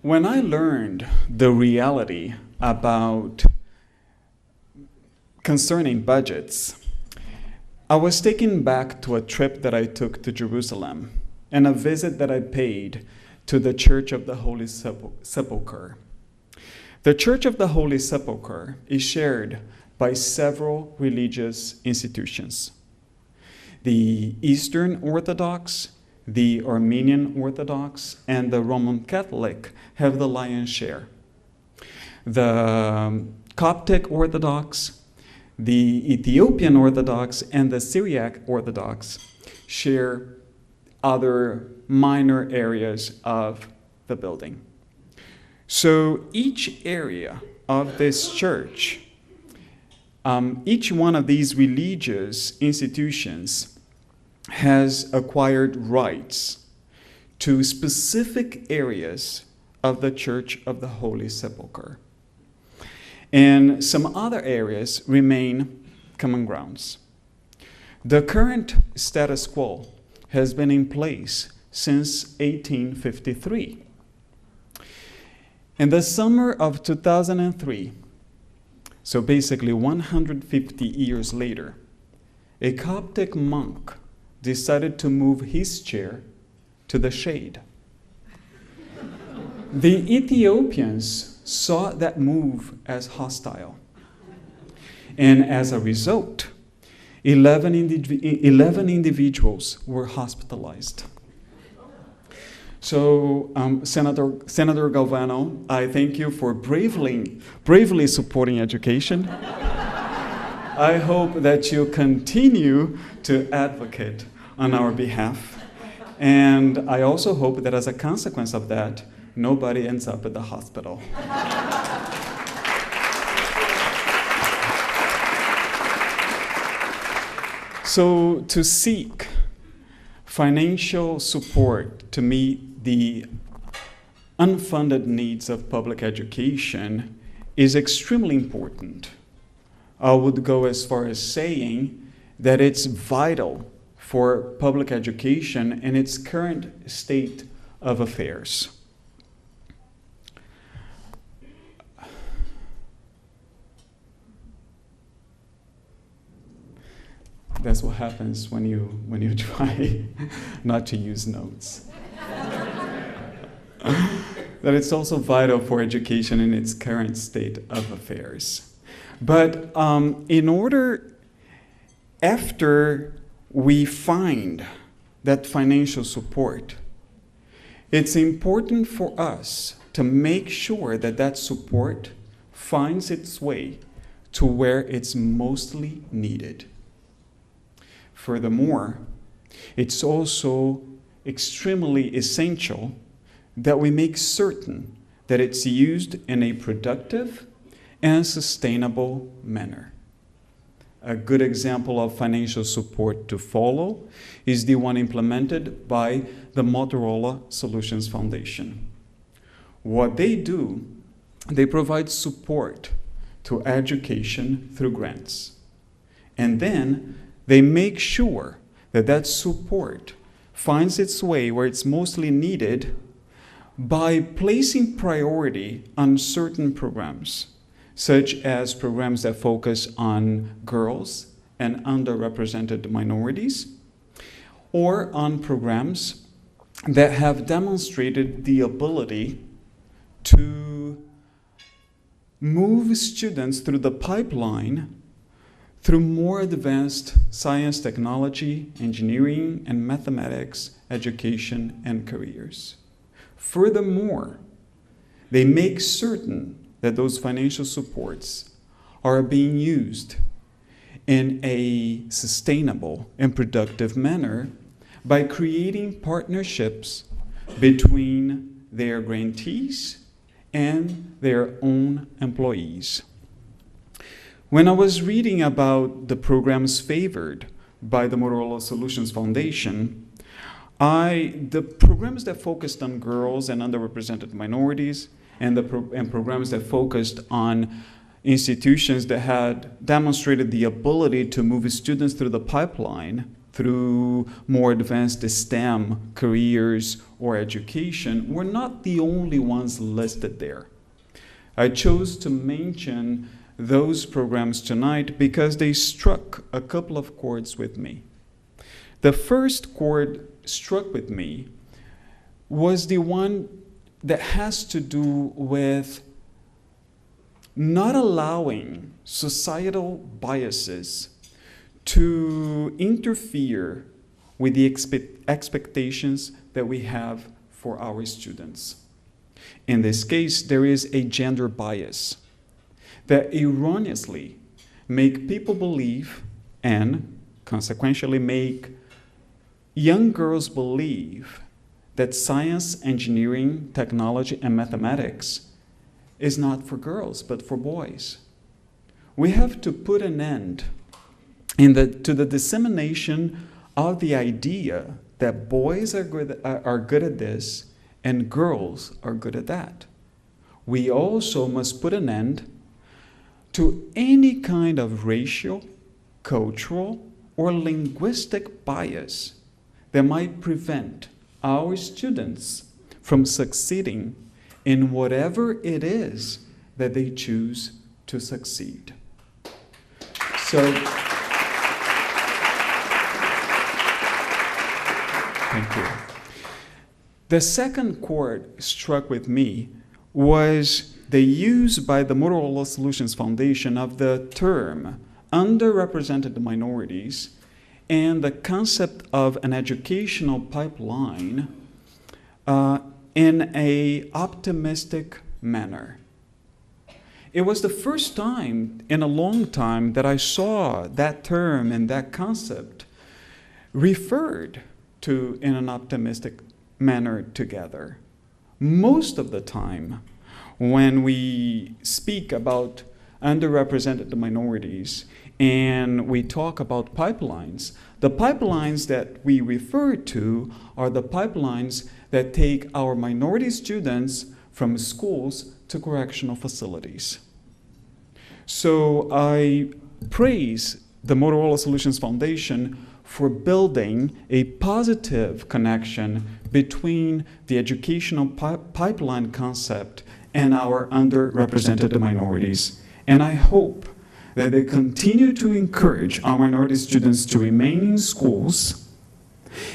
When I learned the reality concerning budgets, I was taken back to a trip that I took to Jerusalem and a visit that I paid to the Church of the Holy Sepulchre. The Church of the Holy Sepulchre is shared by several religious institutions. The Eastern Orthodox, the Armenian Orthodox, and the Roman Catholic have the lion's share. The Coptic Orthodox, the Ethiopian Orthodox, and the Syriac Orthodox share other minor areas of the building. So each area of this church, each one of these religious institutions has acquired rights to specific areas of the Church of the Holy Sepulchre. And some other areas remain common grounds. The current status quo has been in place since 1853. In the summer of 2003, so basically 150 years later, a Coptic monk decided to move his chair to the shade. The Ethiopians saw that move as hostile. And as a result, 11 individuals were hospitalized. So, Senator Galvano, I thank you for bravely supporting education. I hope that you continue to advocate on our behalf. And I also hope that as a consequence of that, nobody ends up at the hospital. So to seek financial support to meet the unfunded needs of public education is extremely important. I would go as far as saying that it's vital for public education in its current state of affairs. That's what happens when you try not to use notes. That it's also vital for education in its current state of affairs. But after we find that financial support, it's important for us to make sure that that support finds its way to where it's mostly needed. Furthermore, it's also extremely essential that we make certain that it's used in a productive and sustainable manner. A good example of financial support to follow is the one implemented by the Motorola Solutions Foundation. What they do, they provide support to education through grants. And then they make sure that that support finds its way where it's mostly needed by placing priority on certain programs, such as programs that focus on girls and underrepresented minorities, or on programs that have demonstrated the ability to move students through the pipeline through more advanced science, technology, engineering, and mathematics, education, and careers. Furthermore, they make certain that those financial supports are being used in a sustainable and productive manner by creating partnerships between their grantees and their own employees. When I was reading about the programs favored by the Motorola Solutions Foundation, the programs that focused on girls and underrepresented minorities and programs that focused on institutions that had demonstrated the ability to move students through the pipeline through more advanced STEM careers or education were not the only ones listed there. I chose to mention those programs tonight because they struck a couple of chords with me. The first chord struck with me was the one that has to do with not allowing societal biases to interfere with the expectations that we have for our students. In this case, there is a gender bias that erroneously make people believe and consequentially make young girls believe that science, engineering, technology, and mathematics is not for girls, but for boys. We have to put an end to the dissemination of the idea that boys are good at this and girls are good at that. We also must put an end to any kind of racial, cultural, or linguistic bias that might prevent our students from succeeding in whatever it is that they choose to succeed. So, thank you. The second chord struck with me was the use by the Motorola Solutions Foundation of the term underrepresented minorities and the concept of an educational pipeline in an optimistic manner. It was the first time in a long time that I saw that term and that concept referred to in an optimistic manner together. Most of the time, when we speak about underrepresented minorities and we talk about pipelines, the pipelines that we refer to are the pipelines that take our minority students from schools to correctional facilities. So I praise the Motorola Solutions Foundation for building a positive connection between the educational pipeline concept and our underrepresented minorities. And I hope that they continue to encourage our minority students to remain in schools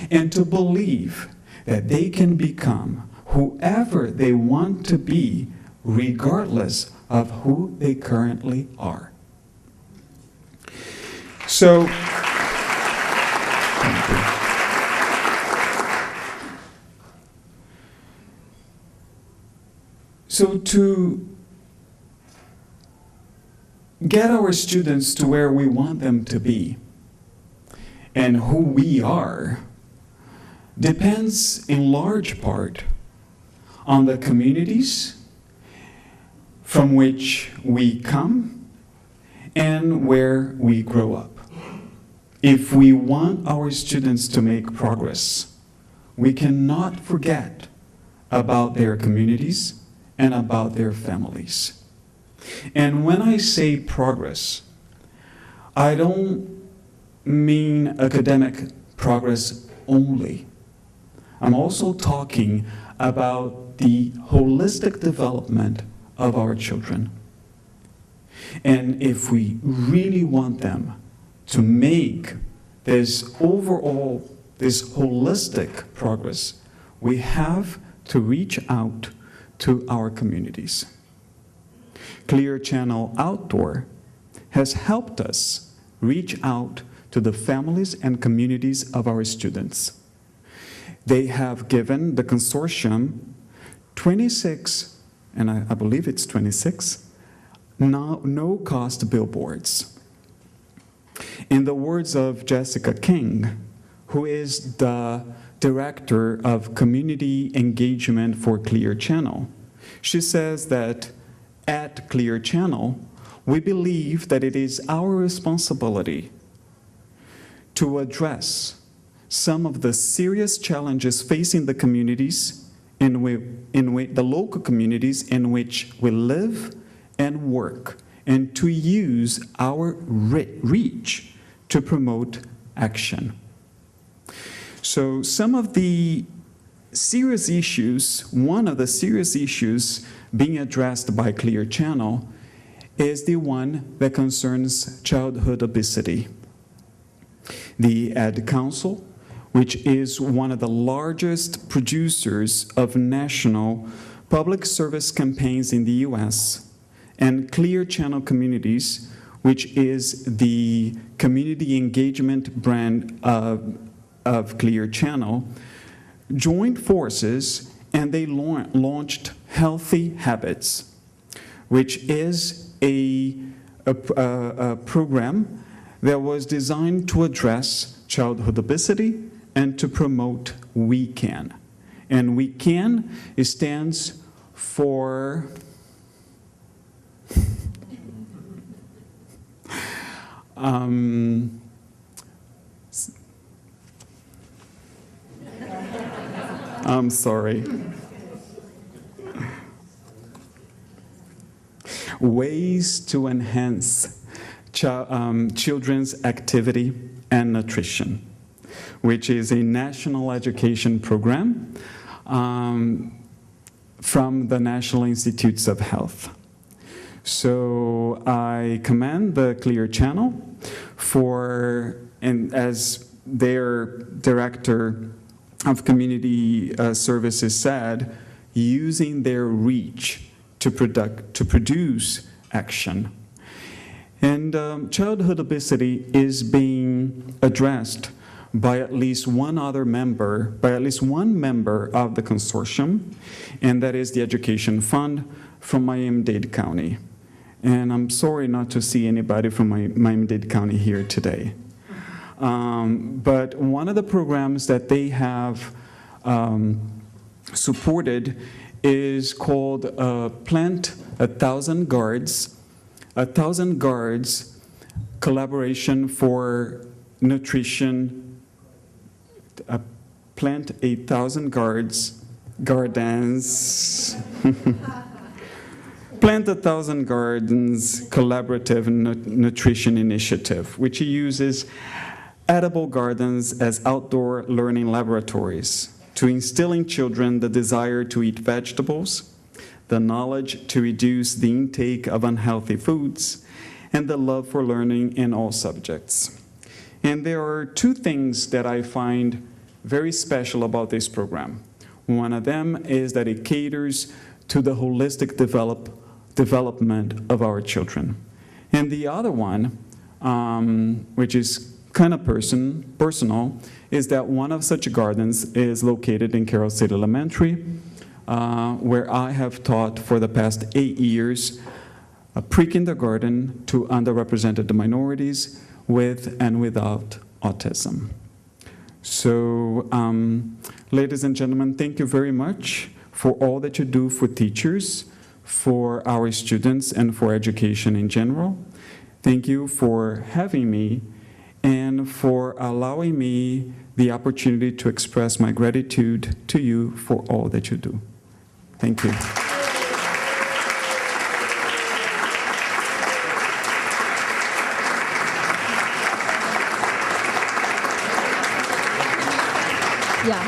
and to believe that they can become whoever they want to be, regardless of who they currently are. So, thank you. So to get our students to where we want them to be and who we are depends in large part on the communities from which we come and where we grow up. If we want our students to make progress, we cannot forget about their communities and about their families. And when I say progress, I don't mean academic progress only. I'm also talking about the holistic development of our children. And if we really want them to make this overall, this holistic progress, we have to reach out to our communities. Clear Channel Outdoor has helped us reach out to the families and communities of our students. They have given the consortium 26, and I believe it's 26, no-cost billboards. In the words of Jessica King, who is the Director of Community Engagement for Clear Channel, she says that at Clear Channel, we believe that it is our responsibility to address some of the serious challenges facing the communities the local communities in which we live and work, and to use our reach to promote action. So some of the serious issues, one of the serious issues being addressed by Clear Channel is the one that concerns childhood obesity. The Ad Council, which is one of the largest producers of national public service campaigns in the US, and Clear Channel Communities, which is the community engagement brand of Clear Channel, joined forces and they launched Healthy Habits, which is a program that was designed to address childhood obesity and to promote We Can. And We Can, it stands for I'm sorry. Ways to enhance children's activity and nutrition, which is a national education program from the National Institutes of Health. So I commend the Clear Channel for, and as their director of community services said, using their reach to produce action. And childhood obesity is being addressed by at least one member of the consortium, and that is the Education Fund from Miami-Dade County. And I'm sorry not to see anybody from Miami-Dade County here today. But one of the programs that they have supported is called Plant 1,000 Guards. 1,000 Guards collaboration for nutrition. Plant 1,000 gardens. Plant 1,000 Gardens Collaborative Nutrition Initiative, which uses edible gardens as outdoor learning laboratories to instill in children the desire to eat vegetables, the knowledge to reduce the intake of unhealthy foods, and the love for learning in all subjects. And there are two things that I find very special about this program. One of them is that it caters to the holistic development of our children. And the other one, which is kind of personal, is that one of such gardens is located in Carroll State Elementary, where I have taught for the past 8 years pre-kindergarten to underrepresented minorities with and without autism. So, ladies and gentlemen, thank you very much for all that you do for teachers, for our students, and for education in general. Thank you for having me and for allowing me the opportunity to express my gratitude to you for all that you do. Thank you. Yeah.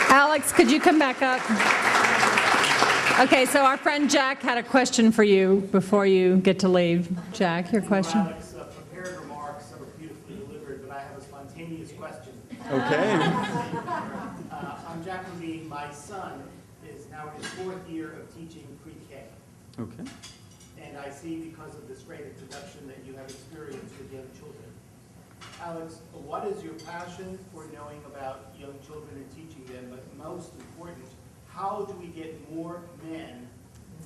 Alex, could you come back up? Okay, so our friend Jack had a question for you before you get to leave. Jack, your question? Alex, prepared remarks that were beautifully delivered, but I have a spontaneous question. Okay. I'm Jack Levine. My son is now in his 4th year of teaching pre-K. Okay. And I see, because of this great introduction, that you have experience with young children. Alex, what is your passion for knowing about young children and teaching them? But most important, how do we get more men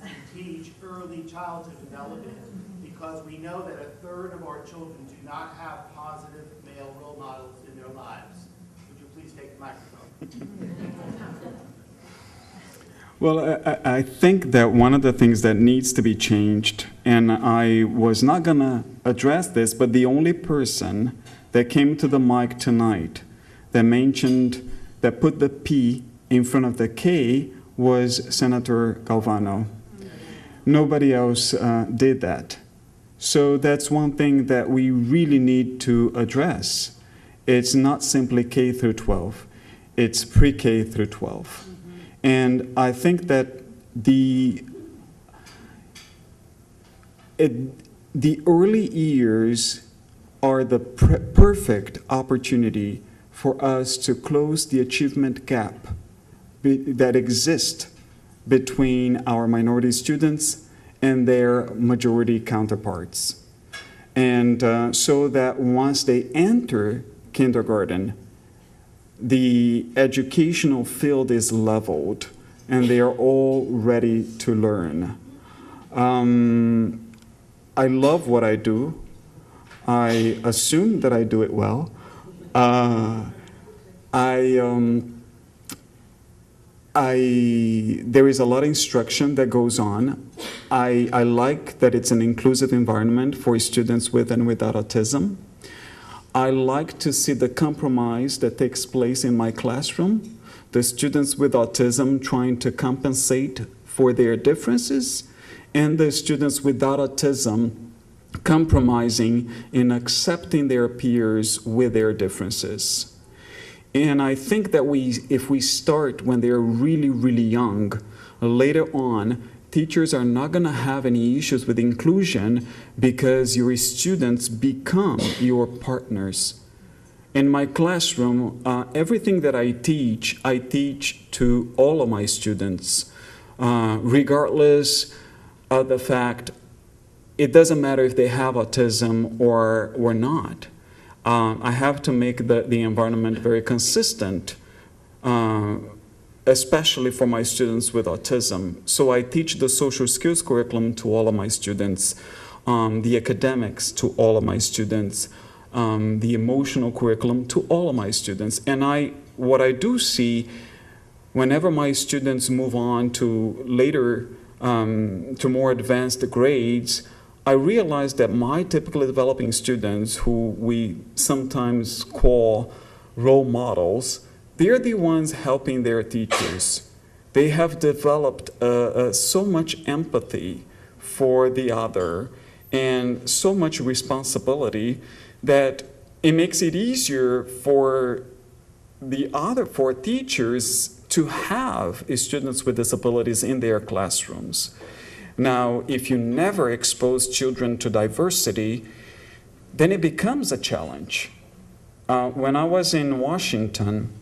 to teach early childhood development? Because we know that 1/3 of our children do not have positive male role models in their lives. Would you please take the microphone? Well, I think that one of the things that needs to be changed, and I was not going to address this, but the only person that came to the mic tonight that put the P in front of the K was Senator Galvano. Nobody else did that. So that's one thing that we really need to address. It's not simply K through 12. It's pre-K through 12. And I think that the early years are the perfect opportunity for us to close the achievement gap that exists between our minority students and their majority counterparts. And so that once they enter kindergarten, the educational field is leveled and they are all ready to learn. I love what I do. I assume that I do it well. There is a lot of instruction that goes on. I like that it's an inclusive environment for students with and without autism. I like to see the compromise that takes place in my classroom, the students with autism trying to compensate for their differences, and the students without autism compromising in accepting their peers with their differences. And I think that if we start when they're really, really young, later on, teachers are not going to have any issues with inclusion because your students become your partners. In my classroom, everything that I teach to all of my students, regardless of the fact it doesn't matter if they have autism or not. I have to make the environment very consistent, especially for my students with autism. So I teach the social skills curriculum to all of my students, the academics to all of my students, the emotional curriculum to all of my students. And what I do see whenever my students move on to later, to more advanced grades, I realize that my typically developing students, who we sometimes call role models, they're the ones helping their teachers. They have developed so much empathy for the other and so much responsibility that it makes it easier for teachers to have students with disabilities in their classrooms. Now, if you never expose children to diversity, then it becomes a challenge. When I was in Washington,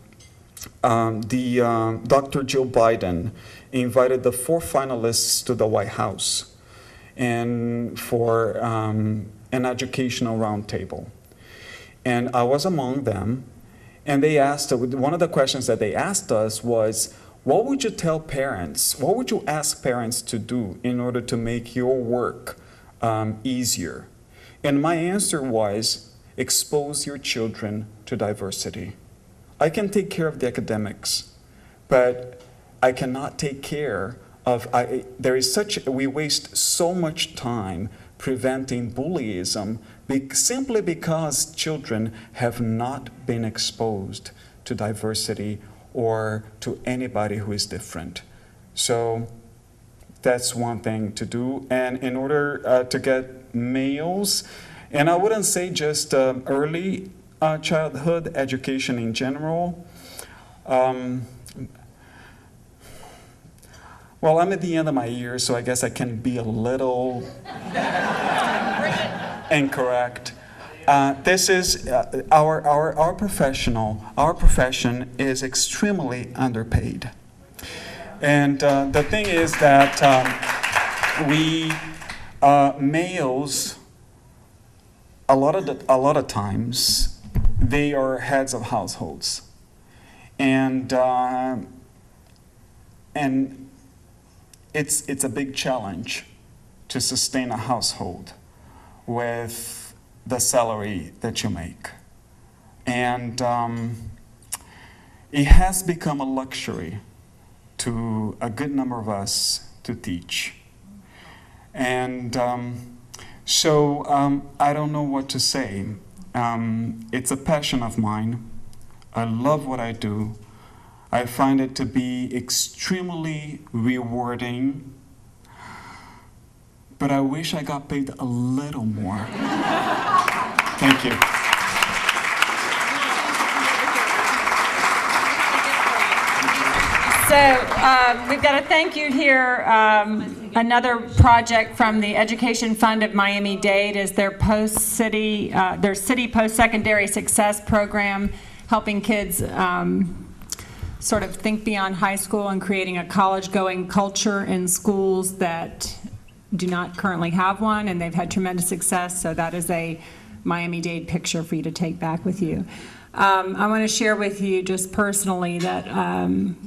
Dr. Joe Biden invited the 4 finalists to the White House and for an educational roundtable. And I was among them, and they asked, one of the questions that they asked us was, what would you tell parents? What would you ask parents to do in order to make your work easier? And my answer was, expose your children to diversity. I can take care of the academics, but I cannot take care of, we waste so much time preventing bullyism simply because children have not been exposed to diversity or to anybody who is different. So that's one thing to do. And in order to get males, and I wouldn't say just early childhood education in general. Well, I'm at the end of my years, so I guess I can be a little incorrect. This is our profession is extremely underpaid. And the thing is that we males, a lot of times, they are heads of households. And it's a big challenge to sustain a household with the salary that you make. And it has become a luxury to a good number of us to teach. And so I don't know what to say. It's a passion of mine. I love what I do. I find it to be extremely rewarding, but I wish I got paid a little more. Thank you. So we've got a thank you here. Another project from the Education Fund of Miami-Dade is their city post-secondary success program, helping kids sort of think beyond high school and creating a college-going culture in schools that do not currently have one, and they've had tremendous success, so that is a Miami-Dade picture for you to take back with you. I want to share with you just personally that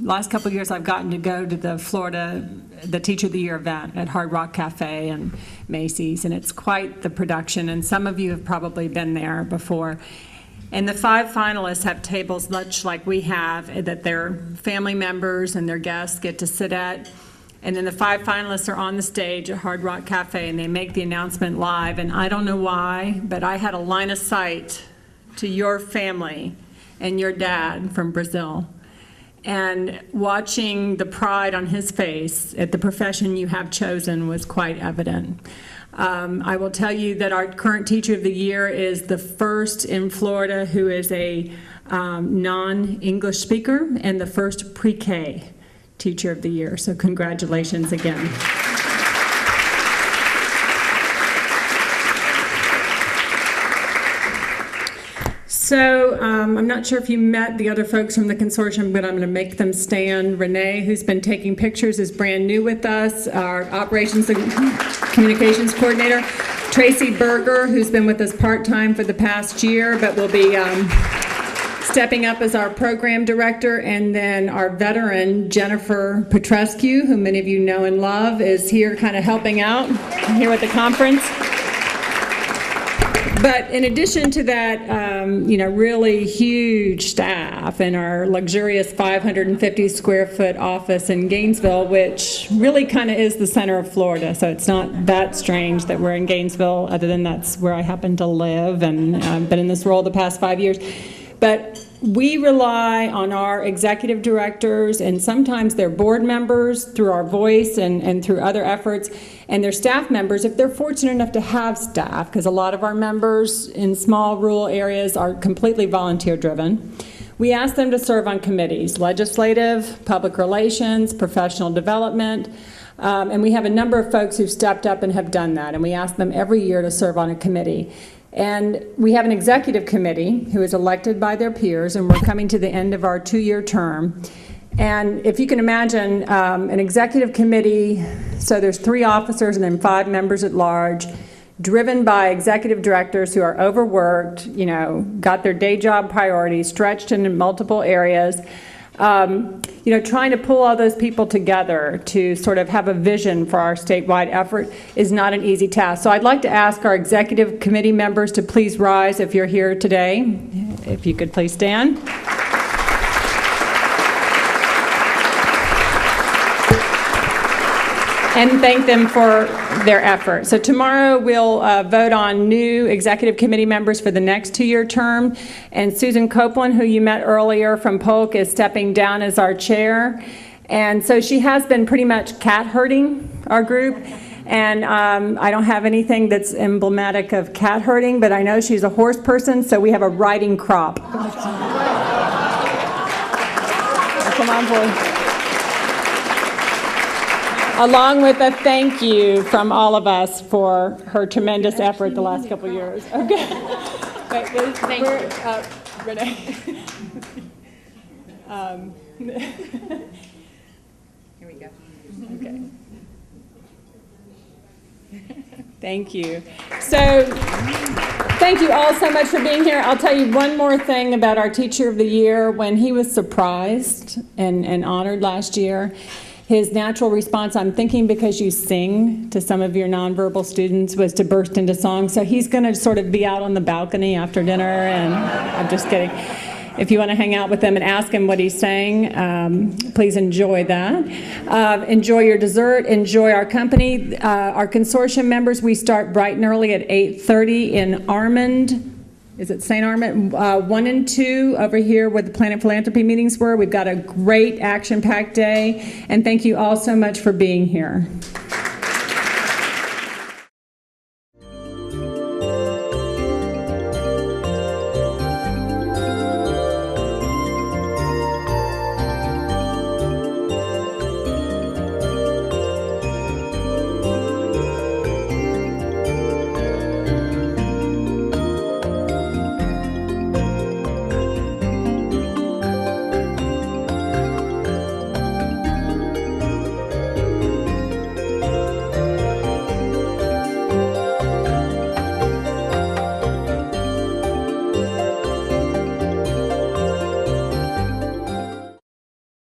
last couple of years I've gotten to go to the Teacher of the Year event at Hard Rock Cafe and Macy's, and it's quite the production, and some of you have probably been there before. And the 5 finalists have tables much like we have that their family members and their guests get to sit at. And then the 5 finalists are on the stage at Hard Rock Cafe, and they make the announcement live. And I don't know why, but I had a line of sight to your family and your dad from Brazil. And watching the pride on his face at the profession you have chosen was quite evident. I will tell you that our current Teacher of the Year is the first in Florida who is a non-English speaker and the first pre-K Teacher of the Year. So congratulations again. So I'm not sure if you met the other folks from the consortium, but I'm going to make them stand. Renee, who's been taking pictures, is brand new with us, our operations and communications coordinator. Tracy Berger, who's been with us part-time for the past year, but will be stepping up as our program director. And then our veteran, Jennifer Petrescu, who many of you know and love, is here kind of helping out here at the conference. But in addition to that, really huge staff and our luxurious 550 square foot office in Gainesville, which really kind of is the center of Florida. So it's not that strange that we're in Gainesville, other than that's where I happen to live, and I've been in this role the past 5 years. But we rely on our executive directors and sometimes their board members through our voice and through other efforts, and their staff members if they're fortunate enough to have staff, because a lot of our members in small rural areas are completely volunteer driven. We ask them to serve on committees: legislative, public relations, professional development, and we have a number of folks who've stepped up and have done that, and we ask them every year to serve on a committee. And we have an executive committee who is elected by their peers, and we're coming to the end of our 2-year term. And if you can imagine, an executive committee, so there's 3 officers and then 5 members at large, driven by executive directors who are overworked, got their day job priorities, stretched in multiple areas. Trying to pull all those people together to sort of have a vision for our statewide effort is not an easy task. So I'd like to ask our executive committee members to please rise if you're here today. If you could please stand. And thank them for their effort. So tomorrow we'll vote on new executive committee members for the next 2-year term. And Susan Copeland, who you met earlier from Polk, is stepping down as our chair. And so she has been pretty much cat herding our group. And I don't have anything that's emblematic of cat herding, but I know she's a horse person, so we have a riding crop. Come on, boy. Along with a thank you from all of us for her tremendous effort the last couple of years. Okay. Thank you. Renee. Here we go. Okay. Thank you. So, thank you all so much for being here. I'll tell you one more thing about our Teacher of the Year. When he was surprised and honored last year, his natural response, I'm thinking because you sing to some of your nonverbal students, was to burst into song. So he's going to sort of be out on the balcony after dinner, and I'm just kidding. If you want to hang out with him and ask him what he's saying, please enjoy that. Enjoy your dessert. Enjoy our company. Our consortium members, we start bright and early at 8:30 in Armand. Is it St. Armand? 1 and 2 over here where the Planet Philanthropy meetings were. We've got a great action-packed day. And thank you all so much for being here.